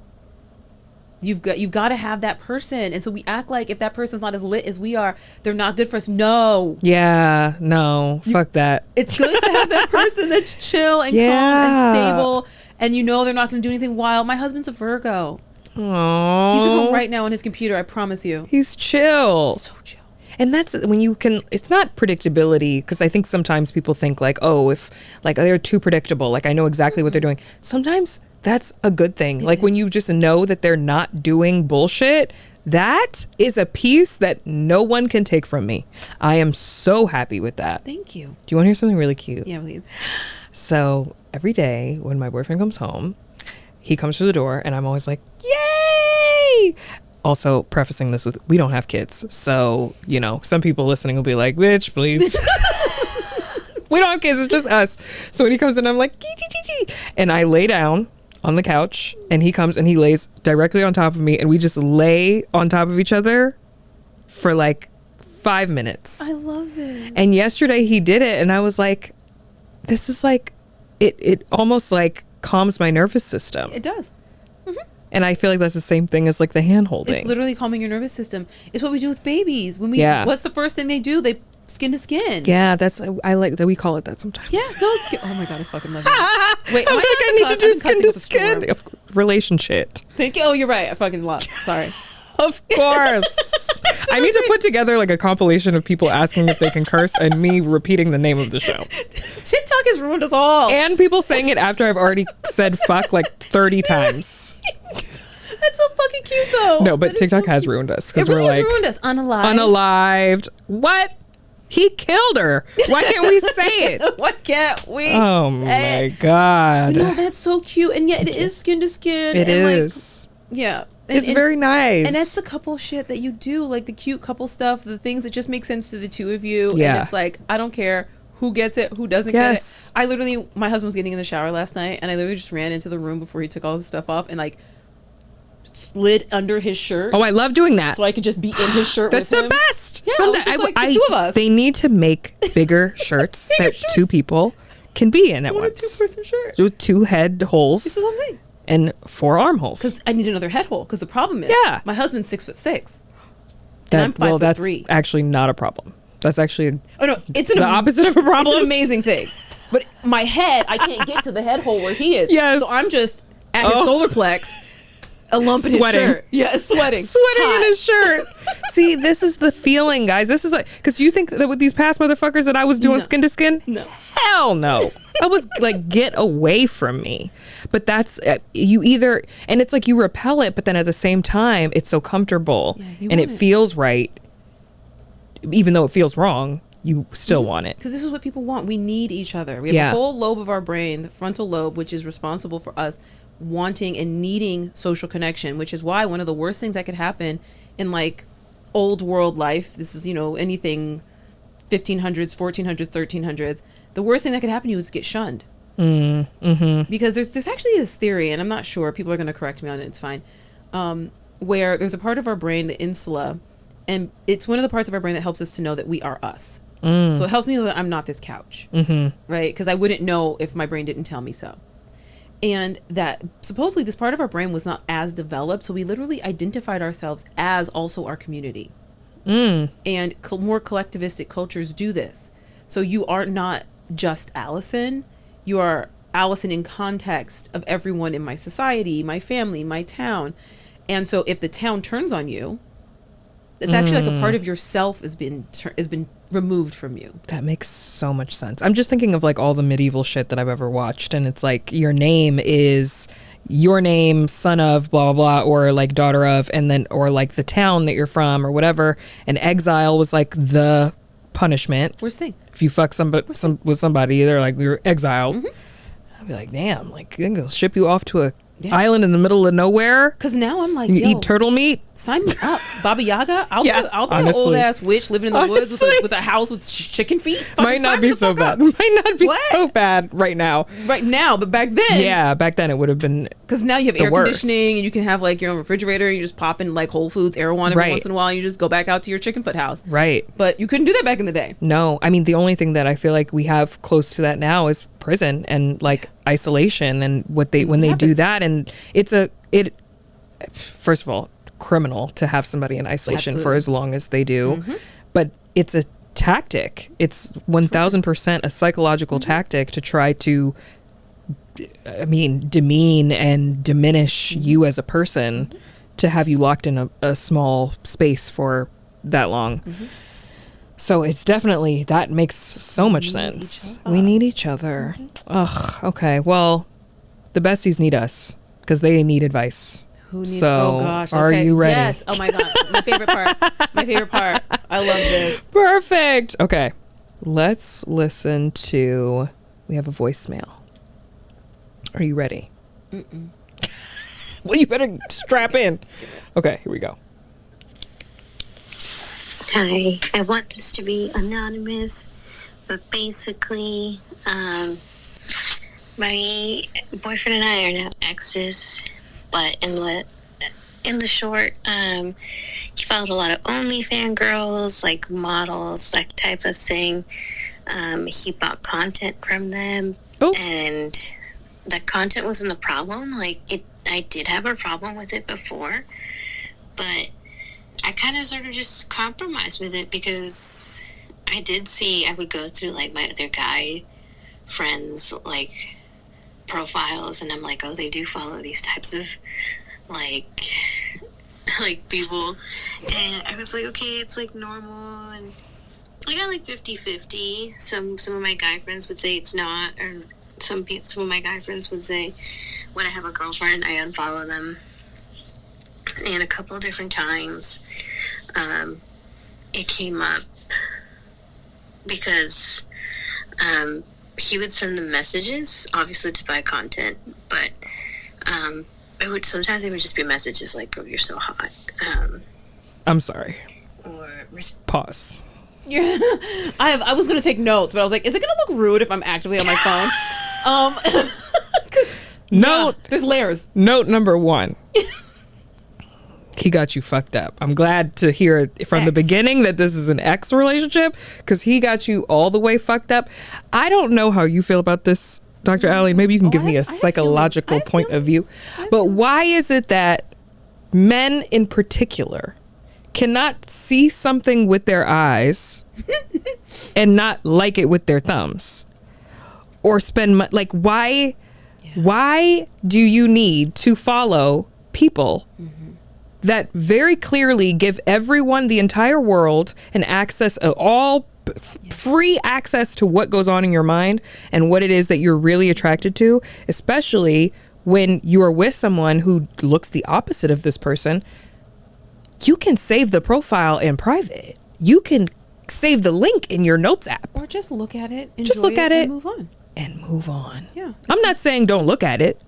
Speaker 2: You've got to have that person. And so we act like if that person's not as lit as we are, they're not good for us. No. Yeah. No. Fuck that. It's good to have that person that's chill and calm and stable and you know they're not going to do anything wild. My husband's a Virgo.
Speaker 1: Aww.
Speaker 2: He's at home right now on his computer, I promise you.
Speaker 1: He's chill.
Speaker 2: So chill.
Speaker 1: And that's when you can, it's not predictability, because I think sometimes people think like, oh, if like they're too predictable, like I know exactly what they're doing. Sometimes that's a good thing. Like when you just know that they're not doing bullshit, that is a piece that no one can take from me. I am so happy with that.
Speaker 2: Thank you.
Speaker 1: Do you want to hear something really cute?
Speaker 2: Yeah, please.
Speaker 1: So every day when my boyfriend comes home, he comes through the door and I'm always like, yay! Also prefacing this with, we don't have kids. So, you know, some people listening will be like, bitch, please. We don't have kids. It's just us. So when he comes in, I'm like, gee, gee, gee, gee. And I lay down on the couch and he comes and he lays directly on top of me and we just lay on top of each other for like 5 minutes.
Speaker 2: I love it.
Speaker 1: And yesterday he did it and I was like, this is like, it almost like calms my nervous system.
Speaker 2: It does.
Speaker 1: And I feel like that's the same thing as like the hand holding.
Speaker 2: It's literally calming your nervous system. It's what we do with babies. When we, what's the first thing they do? They skin to skin.
Speaker 1: Yeah, that's, I like that we call it that sometimes.
Speaker 2: Yeah, no, it's, oh my God, I fucking love it. Wait,
Speaker 1: I'm like, I need to do skin to skin. Relationship.
Speaker 2: Thank you. Oh, you're right. I fucking lost. Sorry.
Speaker 1: Of course. I need to put together like a compilation of people asking if they can curse and me repeating the name of the show.
Speaker 2: TikTok has ruined us all.
Speaker 1: And people saying it after I've already said fuck like 30 times.
Speaker 2: That's so fucking cute though.
Speaker 1: No, but TikTok has ruined us.
Speaker 2: It really has ruined us.
Speaker 1: Unalived. What? He killed her. Why can't we say it?
Speaker 2: Why can't we?
Speaker 1: Oh my God.
Speaker 2: No, that's so cute. And yet it is skin to skin.
Speaker 1: It is.
Speaker 2: Like, yeah.
Speaker 1: It's very nice.
Speaker 2: And that's the couple shit that you do, like the cute couple stuff, the things that just make sense to the two of you.
Speaker 1: Yeah.
Speaker 2: And it's like, I don't care who gets it, who doesn't get it. I literally, my husband was getting in the shower last night and I literally just ran into the room before he took all his stuff off and like slid under his shirt.
Speaker 1: Oh, I love doing that.
Speaker 2: So I could just be in his shirt
Speaker 1: That's
Speaker 2: with
Speaker 1: the
Speaker 2: him.
Speaker 1: best.
Speaker 2: Yeah, sometimes like the two of us.
Speaker 1: They need to make bigger shirts that two people can be in at once.
Speaker 2: What a two-person shirt.
Speaker 1: With 2 head holes.
Speaker 2: This is what I'm saying.
Speaker 1: And 4 armholes.
Speaker 2: Because I need another head hole. Because the problem is, my husband's 6'6", and I'm 5'3".
Speaker 1: That's actually not a problem. That's actually
Speaker 2: it's
Speaker 1: the opposite of a problem.
Speaker 2: It's an amazing thing. But my head, I can't get to the head hole where he is.
Speaker 1: Yes.
Speaker 2: So I'm just at his solar plex, a lump in his shirt. Yeah, sweating.
Speaker 1: Sweating in his shirt. See, this is the feeling, guys. This is what, because you think that with these past motherfuckers that I was doing skin to skin?
Speaker 2: No.
Speaker 1: Hell no. I was like, get away from me. But that's, you either, and it's like you repel it, but then at the same time, it's so comfortable and it feels right. Even though it feels wrong, you still want it.
Speaker 2: Because this is what people want. We need each other. We have a whole lobe of our brain, the frontal lobe, which is responsible for us wanting and needing social connection, which is why one of the worst things that could happen in like old world life, this is, you know, anything 1500s, 1400s, 1300s, the worst thing that could happen to you is to get shunned. Because there's actually this theory, and I'm not sure, people are going to correct me on it, it's fine, where there's a part of our brain, the insula, and it's one of the parts of our brain that helps us to know that we are us. So it helps me know that I'm not this couch, right? Because I wouldn't know if my brain didn't tell me so. And that supposedly this part of our brain was not as developed, so we literally identified ourselves as also our community. And more collectivistic cultures do this. So you are not just Allison, you are Allison in context of everyone in my society, my family, my town. And so if the town turns on you, it's actually like a part of yourself has been removed from you.
Speaker 1: That makes so much sense. I'm just thinking of like all the medieval shit that I've ever watched, and it's like your name is your name, son of blah blah blah, or like daughter of, and then or like the town that you're from or whatever. And exile was like the punishment.
Speaker 2: Worst thing.
Speaker 1: If you fuck with somebody, they're like, you're exiled. I'd be like, damn, like they're gonna ship you off to a island in the middle of nowhere.
Speaker 2: Because now I'm like,
Speaker 1: you eat turtle meat.
Speaker 2: Sign me up, Baba Yaga. I'll be an old ass witch living in the woods with a house with chicken feet.
Speaker 1: Might not be so bad. Might not be so bad right now.
Speaker 2: Right now, but back then.
Speaker 1: Yeah, back then it would have been.
Speaker 2: Because now you have air conditioning and you can have like your own refrigerator. And you just pop in like Whole Foods, Erewhon every once in a while. And you just go back out to your chicken foot house.
Speaker 1: Right.
Speaker 2: But you couldn't do that back in the day.
Speaker 1: No, I mean the only thing that I feel like we have close to that now is prison and like isolation and what they when they do that, and it first of all, criminal to have somebody in isolation for as long as they do, but it's a tactic. It's 1000% a psychological tactic to try to demean and diminish you as a person to have you locked in a small space for that long. So it's definitely, that makes so much sense. We need each other. Ugh. Okay. Well, the besties need us because they need advice.
Speaker 2: Who needs?
Speaker 1: So,
Speaker 2: oh gosh.
Speaker 1: Are you ready?
Speaker 2: Yes. Oh my god. My favorite part. My favorite part. I love this.
Speaker 1: Perfect. Okay. Let's listen to. We have a voicemail. Are you ready? Well, you better strap in. Okay. Here we go.
Speaker 3: Hi, I want this to be anonymous, but basically, my boyfriend and I are now exes, but in the short, he followed a lot of OnlyFans girls, like models, that type of thing. He bought content from them, and the content wasn't a problem. I did have a problem with it before, but I kind of sort of just compromised with it because I would go through like my other guy friends like profiles, and I'm like, oh, they do follow these types of like people, and I was like, okay, it's like normal, and I got like 50-50. Some of my guy friends would say it's not, or some of my guy friends would say when I have a girlfriend I unfollow them. And a couple of different times it came up because he would send them messages, obviously to buy content, but sometimes it would just be messages like, oh, you're so hot.
Speaker 1: I'm sorry.
Speaker 3: Or
Speaker 1: pause.
Speaker 2: Yeah. I was gonna take notes, but I was like, is it gonna look rude if I'm actively on my phone?
Speaker 1: There's
Speaker 2: layers.
Speaker 1: Note number 1. He got you fucked up. I'm glad to hear it from the beginning that this is an ex relationship, because he got you all the way fucked up. I don't know how you feel about this, Dr. Allie. Maybe you can give me a psychological point of view. But why is it that men in particular cannot see something with their eyes and not like it with their thumbs? Or spend why do you need to follow people that very clearly give everyone, the entire world, an access, free access to what goes on in your mind and what it is that you're really attracted to, especially when you are with someone who looks the opposite of this person? You can save the profile in private. You can save the link in your notes app.
Speaker 2: Or just look at it,
Speaker 1: and
Speaker 2: move on.
Speaker 1: Yeah. I'm not saying don't look at it.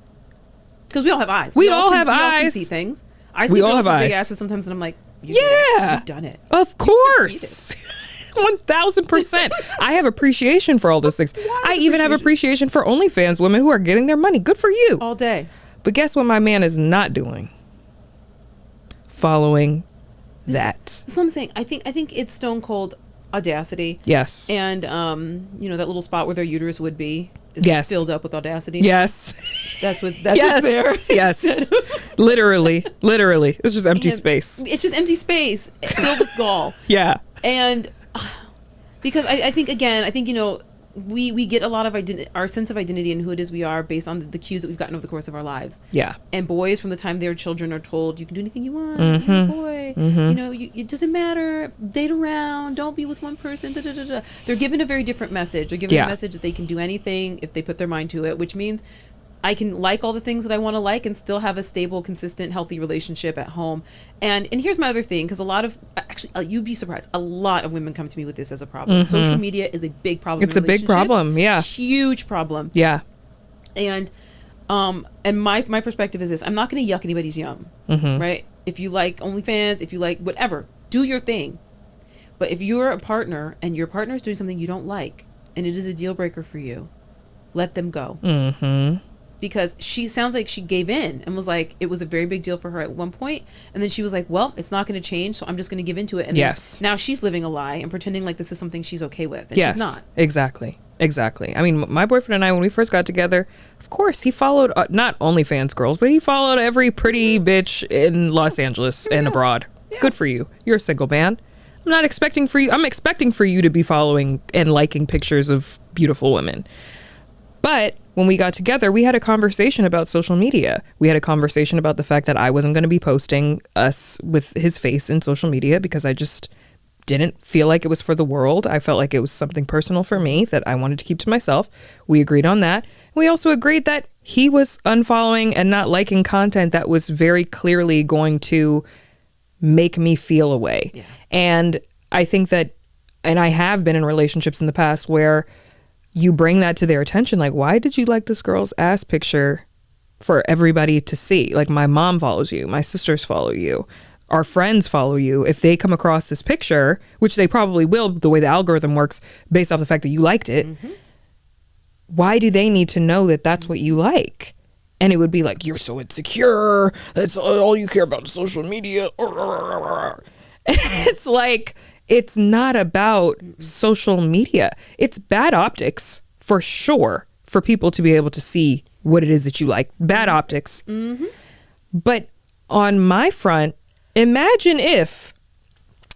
Speaker 2: Because we all have eyes.
Speaker 1: We all have eyes.
Speaker 2: We all can see things. I see girls with big asses sometimes, and I'm like, you've done it.
Speaker 1: Of course. 1000%. I have appreciation for all those things. I even have appreciation for OnlyFans women who are getting their money. Good for you.
Speaker 2: All day.
Speaker 1: But guess what my man is not doing? Following that.
Speaker 2: So I'm saying, I think it's stone cold audacity.
Speaker 1: Yes.
Speaker 2: And that little spot where their uterus would be is filled up with audacity.
Speaker 1: Yes.
Speaker 2: That's what's there.
Speaker 1: Yes. Literally. It's just empty space.
Speaker 2: It's just empty space filled with gall.
Speaker 1: Yeah.
Speaker 2: And because I think we get a lot of our sense of identity and who it is we are based on the cues that we've gotten over the course of our lives.
Speaker 1: Yeah.
Speaker 2: And boys, from the time they're children, are told you can do anything you want. You're a boy. It doesn't matter. Date around. Don't be with one person. Da, da, da, da. They're given a very different message. They're given a message that they can do anything if they put their mind to it, which means I can like all the things that I want to like and still have a stable, consistent, healthy relationship at home. And here's my other thing, because you'd be surprised, a lot of women come to me with this as a problem. Social media is a big problem.
Speaker 1: It's a big problem. Yeah.
Speaker 2: Huge problem.
Speaker 1: Yeah.
Speaker 2: And my perspective is this: I'm not going to yuck anybody's yum, right? If you like OnlyFans, if you like whatever, do your thing. But if you're a partner and your partner is doing something you don't like and it is a deal breaker for you, let them go. Because she sounds like she gave in and was like, it was a very big deal for her at one point, and then she was like, well, it's not going to change, so I'm just going to give into it. And now she's living a lie and pretending like this is something she's okay with, and she's not. Exactly.
Speaker 1: I mean, my boyfriend and I, when we first got together, of course, he followed not OnlyFans girls, but he followed every pretty bitch in Los Angeles and abroad. Good for you. You're a single man. I'm expecting for you to be following and liking pictures of beautiful women. But when we got together, we had a conversation about social media. We had a conversation about the fact that I wasn't going to be posting us with his face in social media because I just didn't feel like it was for the world. I felt like it was something personal for me that I wanted to keep to myself. We agreed on that. We also agreed that he was unfollowing and not liking content that was very clearly going to make me feel away. Yeah. And I think that, and I have been in relationships in the past where you bring that to their attention. Like, why did you like this girl's ass picture for everybody to see? Like, my mom follows you. My sisters follow you. Our friends follow you. If they come across this picture, which they probably will, the way the algorithm works based off the fact that you liked it, why do they need to know that that's what you like? And it would be like, you're so insecure. That's all you care about is social media. It's like, it's not about social media. It's bad optics for sure for people to be able to see what it is that you like. Bad optics. But on my front, imagine if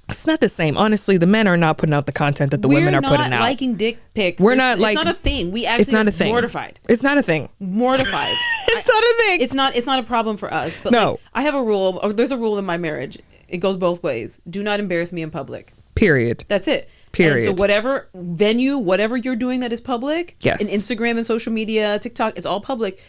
Speaker 1: it's not the same. Honestly, the men are not putting out the content that the women are putting out.
Speaker 2: We're not liking dick pics.
Speaker 1: We're not like,
Speaker 2: it's not a thing. We actually
Speaker 1: it's not a thing.
Speaker 2: Mortified.
Speaker 1: It's not a thing.
Speaker 2: Mortified.
Speaker 1: It's not a thing.
Speaker 2: It's not a problem for us. But
Speaker 1: no.
Speaker 2: Like, I have a rule, or there's a rule in my marriage. It goes both ways. Do not embarrass me in public.
Speaker 1: Period.
Speaker 2: That's it.
Speaker 1: Period.
Speaker 2: And so whatever venue, whatever you're doing that is public,
Speaker 1: yes.
Speaker 2: and Instagram and social media, TikTok, it's all public.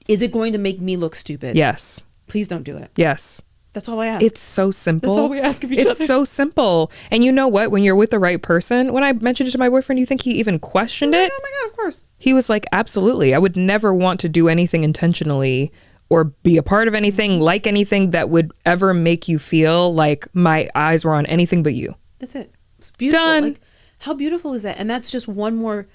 Speaker 2: Is it going to make me look stupid?
Speaker 1: Yes.
Speaker 2: Please don't do it.
Speaker 1: Yes.
Speaker 2: That's all I ask.
Speaker 1: It's so simple.
Speaker 2: That's all we ask of each other.
Speaker 1: It's so simple. And you know what? When you're with the right person, when I mentioned it to my boyfriend, you think he even questioned it?
Speaker 2: Oh my God, of course.
Speaker 1: He was like, absolutely. I would never want to do anything intentionally or be a part of anything, like anything that would ever make you feel like my eyes were on anything but you.
Speaker 2: That's it. It's beautiful.
Speaker 1: Done.
Speaker 2: Like, how beautiful is that? And that's just one more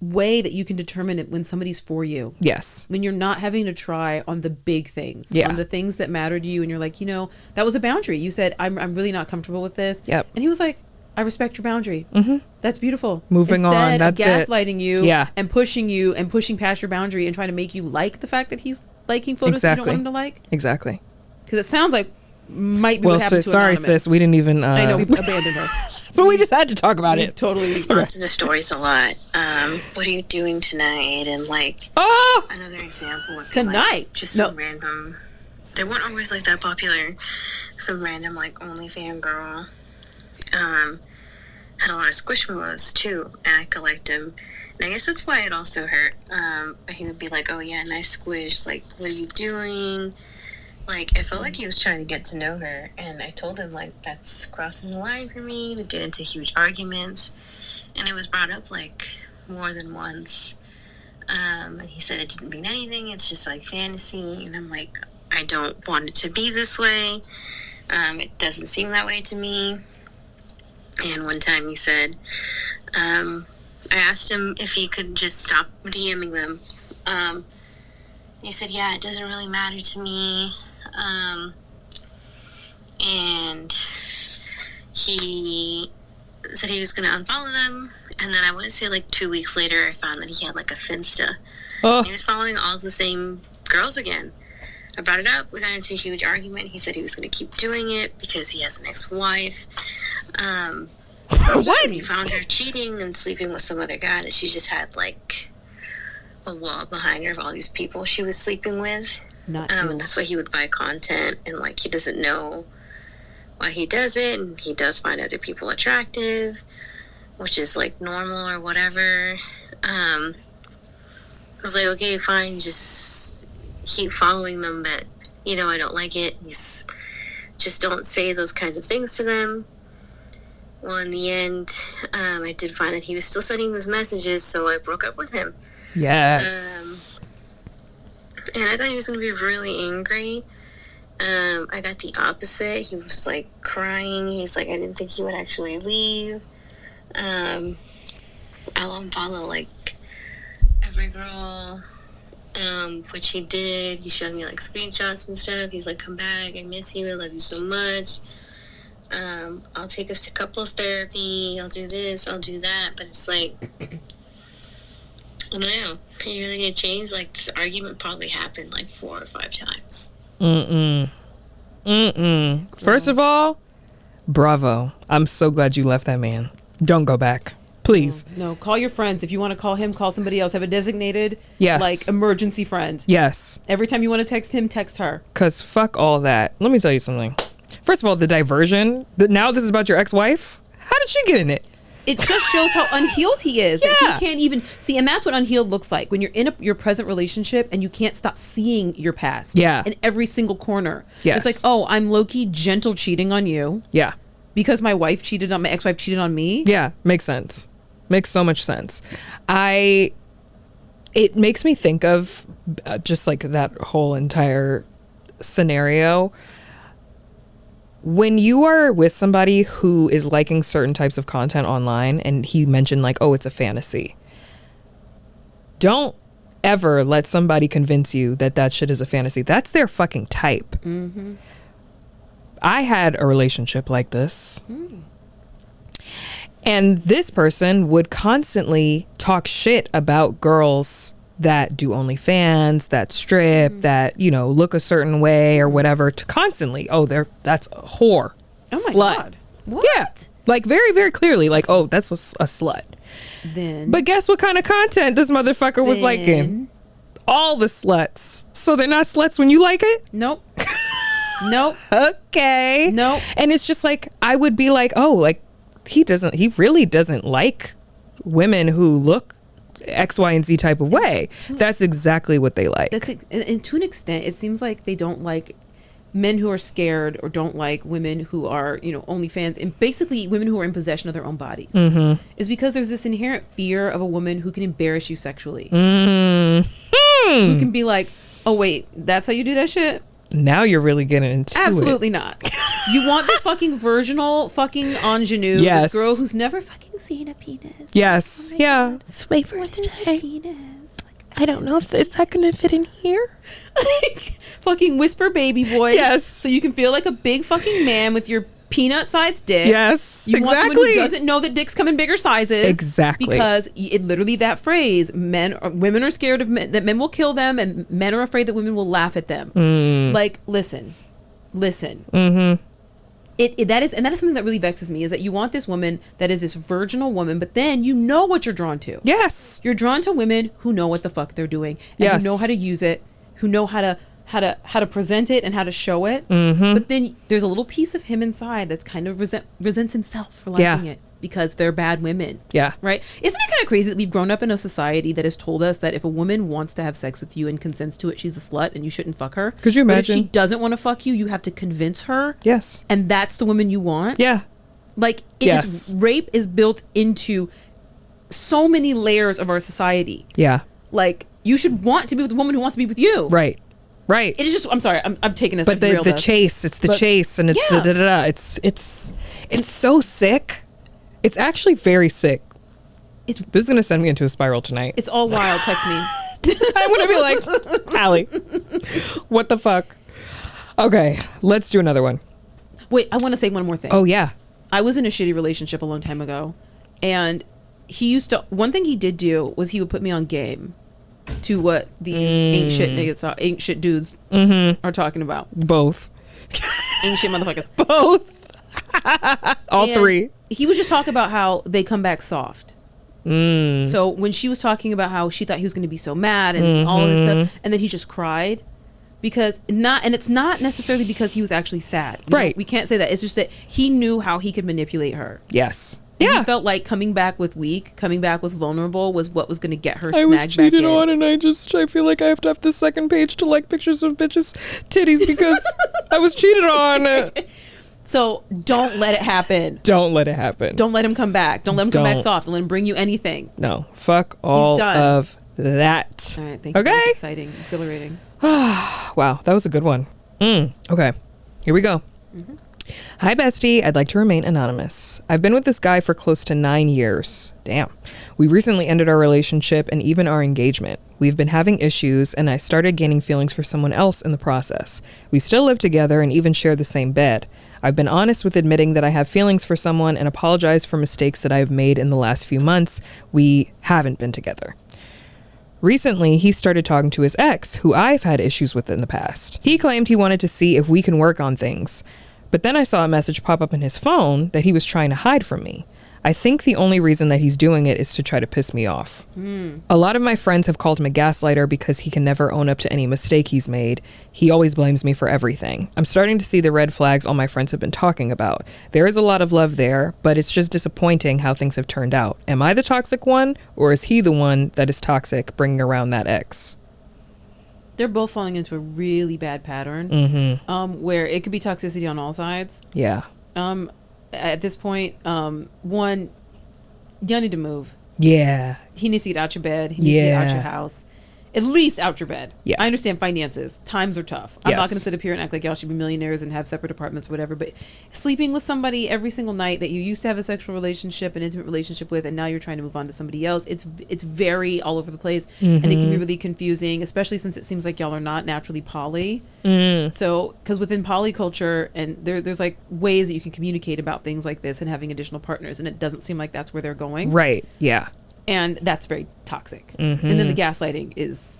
Speaker 2: way that you can determine it when somebody's for you.
Speaker 1: Yes.
Speaker 2: When you're not having to try on the big things, on the things that matter to you, and you're like, you know, that was a boundary. You said, I'm really not comfortable with this.
Speaker 1: Yep.
Speaker 2: And he was like, I respect your boundary. That's beautiful.
Speaker 1: Moving on. That's
Speaker 2: it. Gaslighting you and pushing past your boundary and trying to make you like the fact that he's liking photos you don't want him to like.
Speaker 1: Exactly.
Speaker 2: Because it sounds like might be what happened to
Speaker 1: sorry,
Speaker 2: Anonymous.
Speaker 1: sis. We didn't even.
Speaker 2: I know, we abandoned her.
Speaker 1: But we just had to talk about it.
Speaker 2: Totally.
Speaker 3: Respond to the stories a lot. What are you doing tonight? And like, another example would be
Speaker 2: tonight,
Speaker 3: like, just some random. They weren't always like that popular. Some random like OnlyFans girl. Had a lot of Squishmallows too, and I collect them. And I guess that's why it also hurt. But he would be like, "Oh yeah, nice squish. Like, what are you doing?" Like, it felt like he was trying to get to know her, and I told him, like, that's crossing the line for me. We get into huge arguments, and it was brought up, like, more than once. And he said it didn't mean anything. It's just, like, fantasy. And I'm like, I don't want it to be this way. It doesn't seem that way to me. And one time he said, I asked him if he could just stop DMing them. He said, yeah, it doesn't really matter to me. And he said he was going to unfollow them. And then I want to say like 2 weeks later, I found that he had like a Finsta. He was following all the same girls again. I brought it up. We got into a huge argument. He said he was going to keep doing it because he has an ex-wife.
Speaker 1: What?
Speaker 3: He found her cheating and sleeping with some other guy that she just had like a wall behind her of all these people she was sleeping with. And that's why he would buy content, and like he doesn't know why he does it, and he does find other people attractive, which is like normal or whatever. I was like, okay, fine, just keep following them, but you know, I don't like it. Just don't say those kinds of things to them. Well, in the end, I did find that he was still sending those messages, so I broke up with him.
Speaker 1: Yes.
Speaker 3: And I thought he was going to be really angry. I got the opposite. He was like crying. He's like, I didn't think he would actually leave. I'll unfollow like every girl, which he did. He showed me like screenshots and stuff. He's like, come back. I miss you. I love you so much. I'll take us to couples therapy. I'll do this. I'll do that. But it's like, I don't know. Are you really gonna change? Like, this argument probably happened like 4 or 5 times.
Speaker 1: First of all, bravo. I'm so glad you left that man. Don't go back. Please.
Speaker 2: No, call your friends. If you want to call him, call somebody else. Have a designated,
Speaker 1: yes,
Speaker 2: like, emergency friend.
Speaker 1: Yes.
Speaker 2: Every time you want to text him, text her.
Speaker 1: Because fuck all that. Let me tell you something. First of all, the diversion. Now this is about your ex-wife. How did she get in it?
Speaker 2: It just shows how unhealed he is.
Speaker 1: Yeah.
Speaker 2: That he can't even see. And that's what unhealed looks like. When you're in your present relationship and you can't stop seeing your past.
Speaker 1: Yeah.
Speaker 2: In every single corner.
Speaker 1: Yes.
Speaker 2: It's like, oh, I'm low-key gentle cheating on you.
Speaker 1: Yeah.
Speaker 2: Because my ex-wife cheated on me.
Speaker 1: Yeah. Makes sense. Makes so much sense. It makes me think of just like that whole entire scenario. When you are with somebody who is liking certain types of content online, and he mentioned like, oh, it's a fantasy. Don't ever let somebody convince you that that shit is a fantasy. That's their fucking type. Mm-hmm. I had a relationship like this. And this person would constantly talk shit about girls that do OnlyFans, that strip, that, you know, look a certain way or whatever, to constantly, oh, that's a whore.
Speaker 2: Oh my
Speaker 1: slut.
Speaker 2: God. What?
Speaker 1: Yeah. Like very, very clearly, like, oh, that's a slut.
Speaker 2: Then.
Speaker 1: But guess what kind of content this motherfucker was liking? All the sluts. So they're not sluts when you like it?
Speaker 2: Nope. Nope.
Speaker 1: Okay.
Speaker 2: Nope.
Speaker 1: And it's just like, I would be like, oh, like, he really doesn't like women who look X, Y, and Z type of way. That's exactly what they like.
Speaker 2: And to an extent, it seems like they don't like men who are scared, or don't like women who are, you know, OnlyFans, and basically women who are in possession of their own bodies. Mm-hmm. Is because there's this inherent fear of a woman who can embarrass you sexually. Mm-hmm. Who can be like, oh wait, that's how you do that shit?
Speaker 1: Now you're really getting into
Speaker 2: Absolutely not. You want this fucking virginal fucking ingenue,
Speaker 1: yes,
Speaker 2: this girl who's never fucking seen a penis.
Speaker 1: Yes.
Speaker 2: Oh
Speaker 1: yeah.
Speaker 2: God.
Speaker 1: It's my first time.
Speaker 2: Penis? Like,
Speaker 1: I don't know if is that going to fit in here.
Speaker 2: Like, fucking whisper baby voice.
Speaker 1: Yes.
Speaker 2: So you can feel like a big fucking man with your peanut-sized dick.
Speaker 1: Yes.
Speaker 2: You
Speaker 1: exactly.
Speaker 2: want someone who doesn't know that dicks come in bigger sizes.
Speaker 1: Exactly.
Speaker 2: Because it literally, that phrase, women are scared of men, that men will kill them, and men are afraid that women will laugh at them. Like, listen. Mm-hmm. That is something that really vexes me, is that you want this woman that is this virginal woman, but then you know what you're drawn to.
Speaker 1: Yes.
Speaker 2: You're drawn to women who know what the fuck they're doing, and
Speaker 1: yes,
Speaker 2: who know how to use it, who know how to present it and how to show it. Mm-hmm. But then there's a little piece of him inside that's kind of resents himself for liking it, because they're bad women. Yeah. Right? Isn't it kind of crazy that we've grown up in a society that has told us that if a woman wants to have sex with you and consents to it, she's a slut and you shouldn't fuck her?
Speaker 1: Could you imagine?
Speaker 2: But if she doesn't want to fuck you, you have to convince her.
Speaker 1: Yes.
Speaker 2: And that's the woman you want?
Speaker 1: Yeah.
Speaker 2: Like, rape is built into so many layers of our society. Yeah. Like, you should want to be with a woman who wants to be with you. Right. Right. It is just, I'm sorry, I'm taking this.
Speaker 1: But the chase, it's the chase, and it's the da-da-da. It's so sick. It's actually very sick. This is going to send me into a spiral tonight.
Speaker 2: It's all wild. Text me.
Speaker 1: I'm going to be like, Allie, what the fuck? Okay, let's do another one.
Speaker 2: Wait, I want to say one more thing.
Speaker 1: Oh, yeah.
Speaker 2: I was in a shitty relationship a long time ago, and one thing he did do was he would put me on game to what these ain't shit dudes are talking about. Both. Ain't shit motherfuckers.
Speaker 1: Both. All three.
Speaker 2: He would just talk about how they come back soft. So when she was talking about how she thought he was going to be so mad and all of this stuff, and then he just cried, and it's not necessarily because he was actually sad. Right. We can't say that. It's just that he knew how he could manipulate her. Yes. And he felt like coming back with vulnerable was what was going to get her snagged back in. I was cheated on, and I feel like I have to have the second page to like pictures of bitches' titties because I was cheated on. So don't let it happen. Don't let it happen. Don't let him come back. Don't let him come back soft. Don't let him bring you anything. No. Fuck all of that. All right. Thank you. Okay. That's exciting. Exhilarating. Wow. That was a good one. Okay. Here we go. Mm-hmm. Hi, bestie. I'd like to remain anonymous. I've been with this guy for close to 9 years. Damn. We recently ended our relationship and even our engagement. We've been having issues, and I started gaining feelings for someone else in the process. We still live together and even share the same bed. I've been honest with admitting that I have feelings for someone and apologize for mistakes that I have made in the last few months. We haven't been together. Recently, he started talking to his ex, who I've had issues with in the past. He claimed he wanted to see if we can work on things. But then I saw a message pop up in his phone that he was trying to hide from me.
Speaker 1: I think the only reason that he's doing it is to try to piss me off. A lot of my friends have called him a gaslighter because he can never own up to any mistake he's made. He always blames me for everything. I'm starting to see the red flags all my friends have been talking about. There is a lot of love there, but it's just disappointing how things have turned out. Am I the toxic one, or is he the one that is toxic, bringing around that ex?
Speaker 2: They're both falling into a really bad pattern, where it could be toxicity on all sides.
Speaker 1: Yeah.
Speaker 2: At this point, one, y'all need to move.
Speaker 1: Yeah.
Speaker 2: He needs to get out your bed. He needs to get out your house. At least out your bed.
Speaker 1: Yeah.
Speaker 2: I understand finances. Times are tough. I'm
Speaker 1: Yes.
Speaker 2: not going to sit up here and act like y'all should be millionaires and have separate apartments or whatever. But sleeping with somebody every single night that you used to have a sexual relationship, an intimate relationship with, and now you're trying to move on to somebody else, it's very all over the place. And it can be really confusing, especially since it seems like y'all are not naturally poly. So, because within poly culture, and there's like ways that you can communicate about things like this and having additional partners, and it doesn't seem like that's where they're going.
Speaker 1: Right. Yeah.
Speaker 2: And that's very toxic. And then the gaslighting is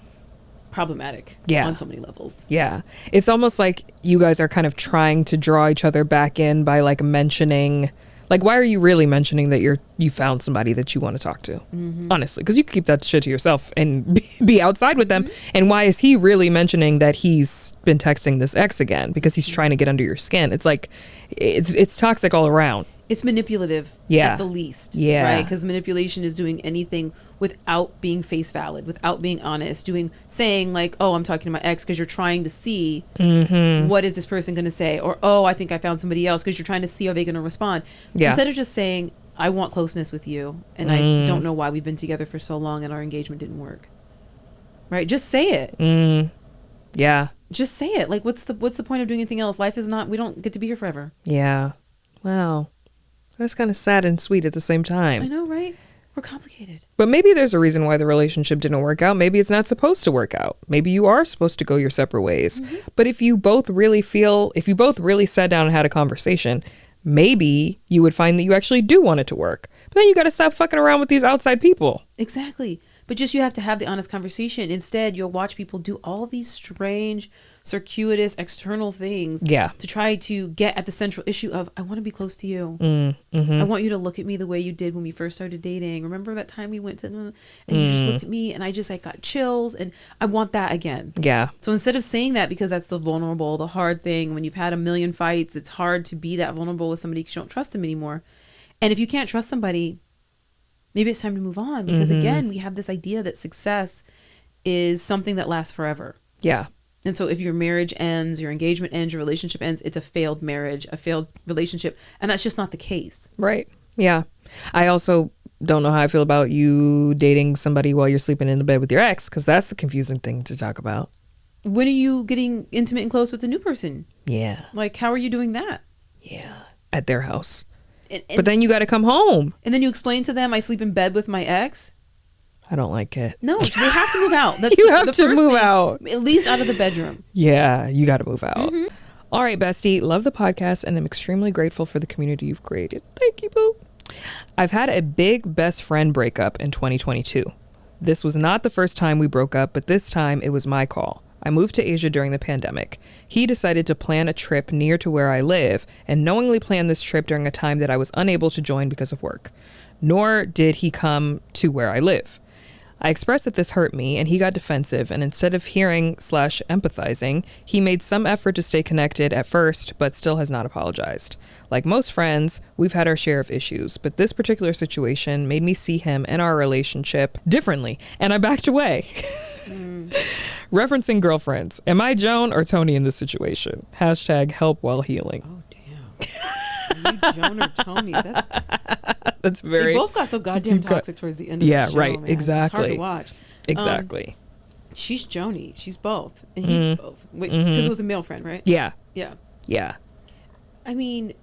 Speaker 2: problematic on so many levels.
Speaker 1: Yeah. It's almost like you guys are kind of trying to draw each other back in by like mentioning, like, why are you really mentioning that you found somebody that you want to talk to? Honestly, because you could keep that shit to yourself and be outside with them. And why is he really mentioning that he's been texting this ex again? Because he's trying to get under your skin. It's like, it's toxic all around.
Speaker 2: It's manipulative at the least.
Speaker 1: Yeah.
Speaker 2: Right? Because manipulation is doing anything without being face valid, without being honest, saying like, oh, I'm talking to my ex, because you're trying to see what is this person going to say? Or, oh, I think I found somebody else, because you're trying to see, are they going to respond? Yeah. Instead of just saying, I want closeness with you, and I don't know why we've been together for so long and our engagement didn't work. Right? Just say it.
Speaker 1: Yeah.
Speaker 2: Just say it. Like, what's the point of doing anything else? Life is not, we don't get to be here forever.
Speaker 1: Yeah. Wow. That's kind of sad and sweet at the same time.
Speaker 2: I know, right? We're complicated.
Speaker 1: But maybe there's a reason why the relationship didn't work out. Maybe it's not supposed to work out. Maybe you are supposed to go your separate ways. But if you both really sat down and had a conversation, maybe you would find that you actually do want it to work. But then you got to stop fucking around with these outside people.
Speaker 2: Exactly. But just you have to have the honest conversation. Instead, you'll watch people do all these strange, circuitous, external things to try to get at the central issue of, I want to be close to you. I want you to look at me the way you did when we first started dating. Remember that time we went to, and you just looked at me and I just got chills, and I want that again. Yeah. So instead of saying that, because that's the vulnerable, the hard thing, when you've had a million fights, it's hard to be that vulnerable with somebody because you don't trust them anymore. And if you can't trust somebody, maybe it's time to move on, because again, we have this idea that success is something that lasts forever. Yeah. And so if your marriage ends, your engagement ends, your relationship ends, it's a failed marriage, a failed relationship. And that's just not the case.
Speaker 1: Right. Yeah. I also don't know how I feel about you dating somebody while you're sleeping in the bed with your ex, because that's a confusing thing to talk about.
Speaker 2: When are you getting intimate and close with the new person?
Speaker 1: Yeah.
Speaker 2: Like, how are you doing that?
Speaker 1: Yeah. At their house. But then you got to come home.
Speaker 2: And then you explain to them, I sleep in bed with my ex.
Speaker 1: I don't like it.
Speaker 2: No, they have to move out. That's
Speaker 1: you have to move out.
Speaker 2: At least out of the bedroom.
Speaker 1: Yeah, you got to move out. All right, bestie. Love the podcast and I'm extremely grateful for the community you've created. Thank you, boo. I've had a big best friend breakup in 2022. This was not the first time we broke up, but this time it was my call. I moved to Asia during the pandemic. He decided to plan a trip near to where I live and knowingly planned this trip during a time that I was unable to join because of work. Nor did he come to where I live. I expressed that this hurt me and he got defensive, and instead of hearing/empathizing, he made some effort to stay connected at first, but still has not apologized. Like most friends, we've had our share of issues, but this particular situation made me see him and our relationship differently, and I backed away. Referencing girlfriends, am I Joan or Tony in this situation? # help while healing.
Speaker 2: Oh, damn. Are you Joan or Tony?
Speaker 1: That's very...
Speaker 2: They both got so goddamn toxic towards the end of the show,
Speaker 1: right,
Speaker 2: man.
Speaker 1: exactly.
Speaker 2: It's hard to watch.
Speaker 1: Exactly.
Speaker 2: She's Joni. She's both. And he's both. Because it was a male friend, right?
Speaker 1: Yeah.
Speaker 2: Yeah.
Speaker 1: Yeah.
Speaker 2: I mean,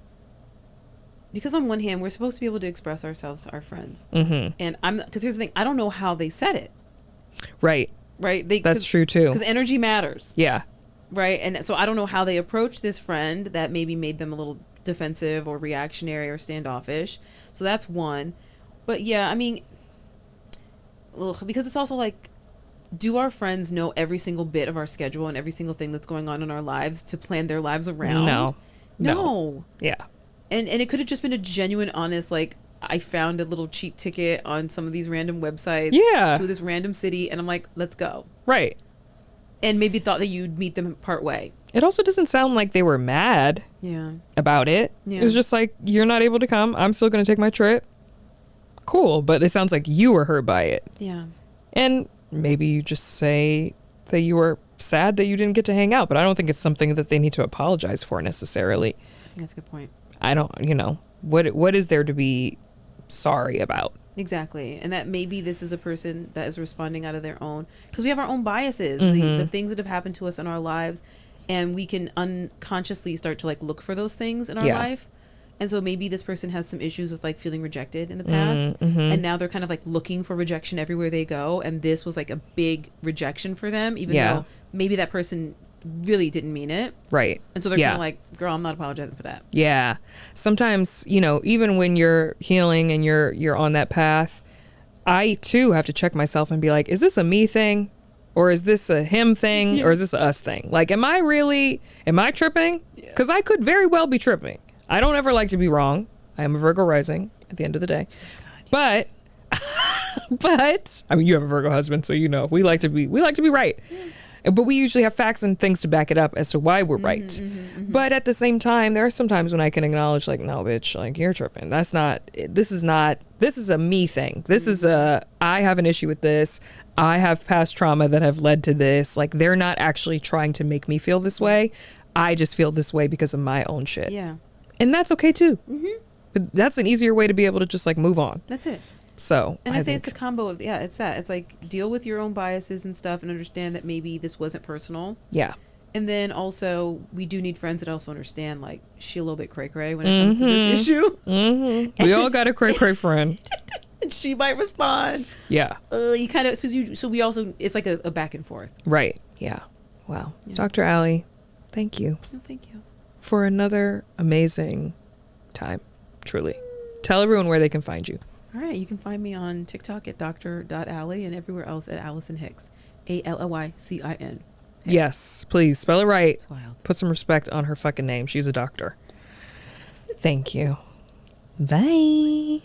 Speaker 2: because on one hand, we're supposed to be able to express ourselves to our friends. And because here's the thing, I don't know how they said it.
Speaker 1: Right.
Speaker 2: Right?
Speaker 1: That's true too.
Speaker 2: Because energy matters.
Speaker 1: Yeah.
Speaker 2: Right? And so I don't know how they approached this friend that maybe made them a little defensive or reactionary or standoffish. So that's one. But yeah, I mean, because it's also like, do our friends know every single bit of our schedule and every single thing that's going on in our lives to plan their lives around?
Speaker 1: No.
Speaker 2: No.
Speaker 1: Yeah.
Speaker 2: And it could have just been a genuine, honest, like, I found a little cheap ticket on some of these random websites to this random city, and I'm like, let's go.
Speaker 1: Right.
Speaker 2: And maybe thought that you'd meet them part way.
Speaker 1: It also doesn't sound like they were mad about it. It was just like, you're not able to come. I'm still going to take my trip. Cool. But it sounds like you were hurt by it.
Speaker 2: Yeah.
Speaker 1: And maybe you just say that you were sad that you didn't get to hang out. But I don't think it's something that they need to apologize for necessarily.
Speaker 2: I think that's a good point.
Speaker 1: I don't, what is there to be sorry about?
Speaker 2: Exactly. And that maybe this is a person that is responding out of their own, because we have our own biases, the things that have happened to us in our lives, and we can unconsciously start to like look for those things in our life. And so maybe this person has some issues with like feeling rejected in the past, and now they're kind of like looking for rejection everywhere they go, and this was like a big rejection for them, even though maybe that person really didn't mean it.
Speaker 1: Right.
Speaker 2: And so they're kind of like, girl, I'm not apologizing for that.
Speaker 1: Yeah. Sometimes, even when you're healing and you're on that path, I too have to check myself and be like, is this a me thing? Or is this a him thing? Or is this a us thing? Like, am I tripping? Because I could very well be tripping. I don't ever like to be wrong. I am a Virgo rising at the end of the day. God, but I mean, you have a Virgo husband, so we like to be right. But we usually have facts and things to back it up as to why we're right. But at the same time, there are some times when I can acknowledge, like, no, bitch, like, you're tripping. This is a me thing. This is I have an issue with this. I have past trauma that have led to this. Like, they're not actually trying to make me feel this way. I just feel this way because of my own shit.
Speaker 2: Yeah.
Speaker 1: And that's okay too. But that's an easier way to be able to just like move on.
Speaker 2: That's it.
Speaker 1: So,
Speaker 2: and I say it's a combo of, it's that. It's like, deal with your own biases and stuff and understand that maybe this wasn't personal.
Speaker 1: Yeah.
Speaker 2: And then also, we do need friends that also understand, like, she a little bit cray-cray when it comes to this issue.
Speaker 1: We all got a cray-cray friend.
Speaker 2: And she might respond.
Speaker 1: Yeah.
Speaker 2: You kind of, so we also, it's like a back and forth.
Speaker 1: Right. Yeah. Wow. Yeah. Dr. Allie, thank you.
Speaker 2: No, thank you.
Speaker 1: For another amazing time. Truly. Tell everyone where they can find you.
Speaker 2: All right, you can find me on TikTok at dr.alley and everywhere else at Allison Hicks. ALLYCIN.
Speaker 1: Yes, please spell it right.
Speaker 2: It's wild.
Speaker 1: Put some respect on her fucking name. She's a doctor. Thank you. Bye.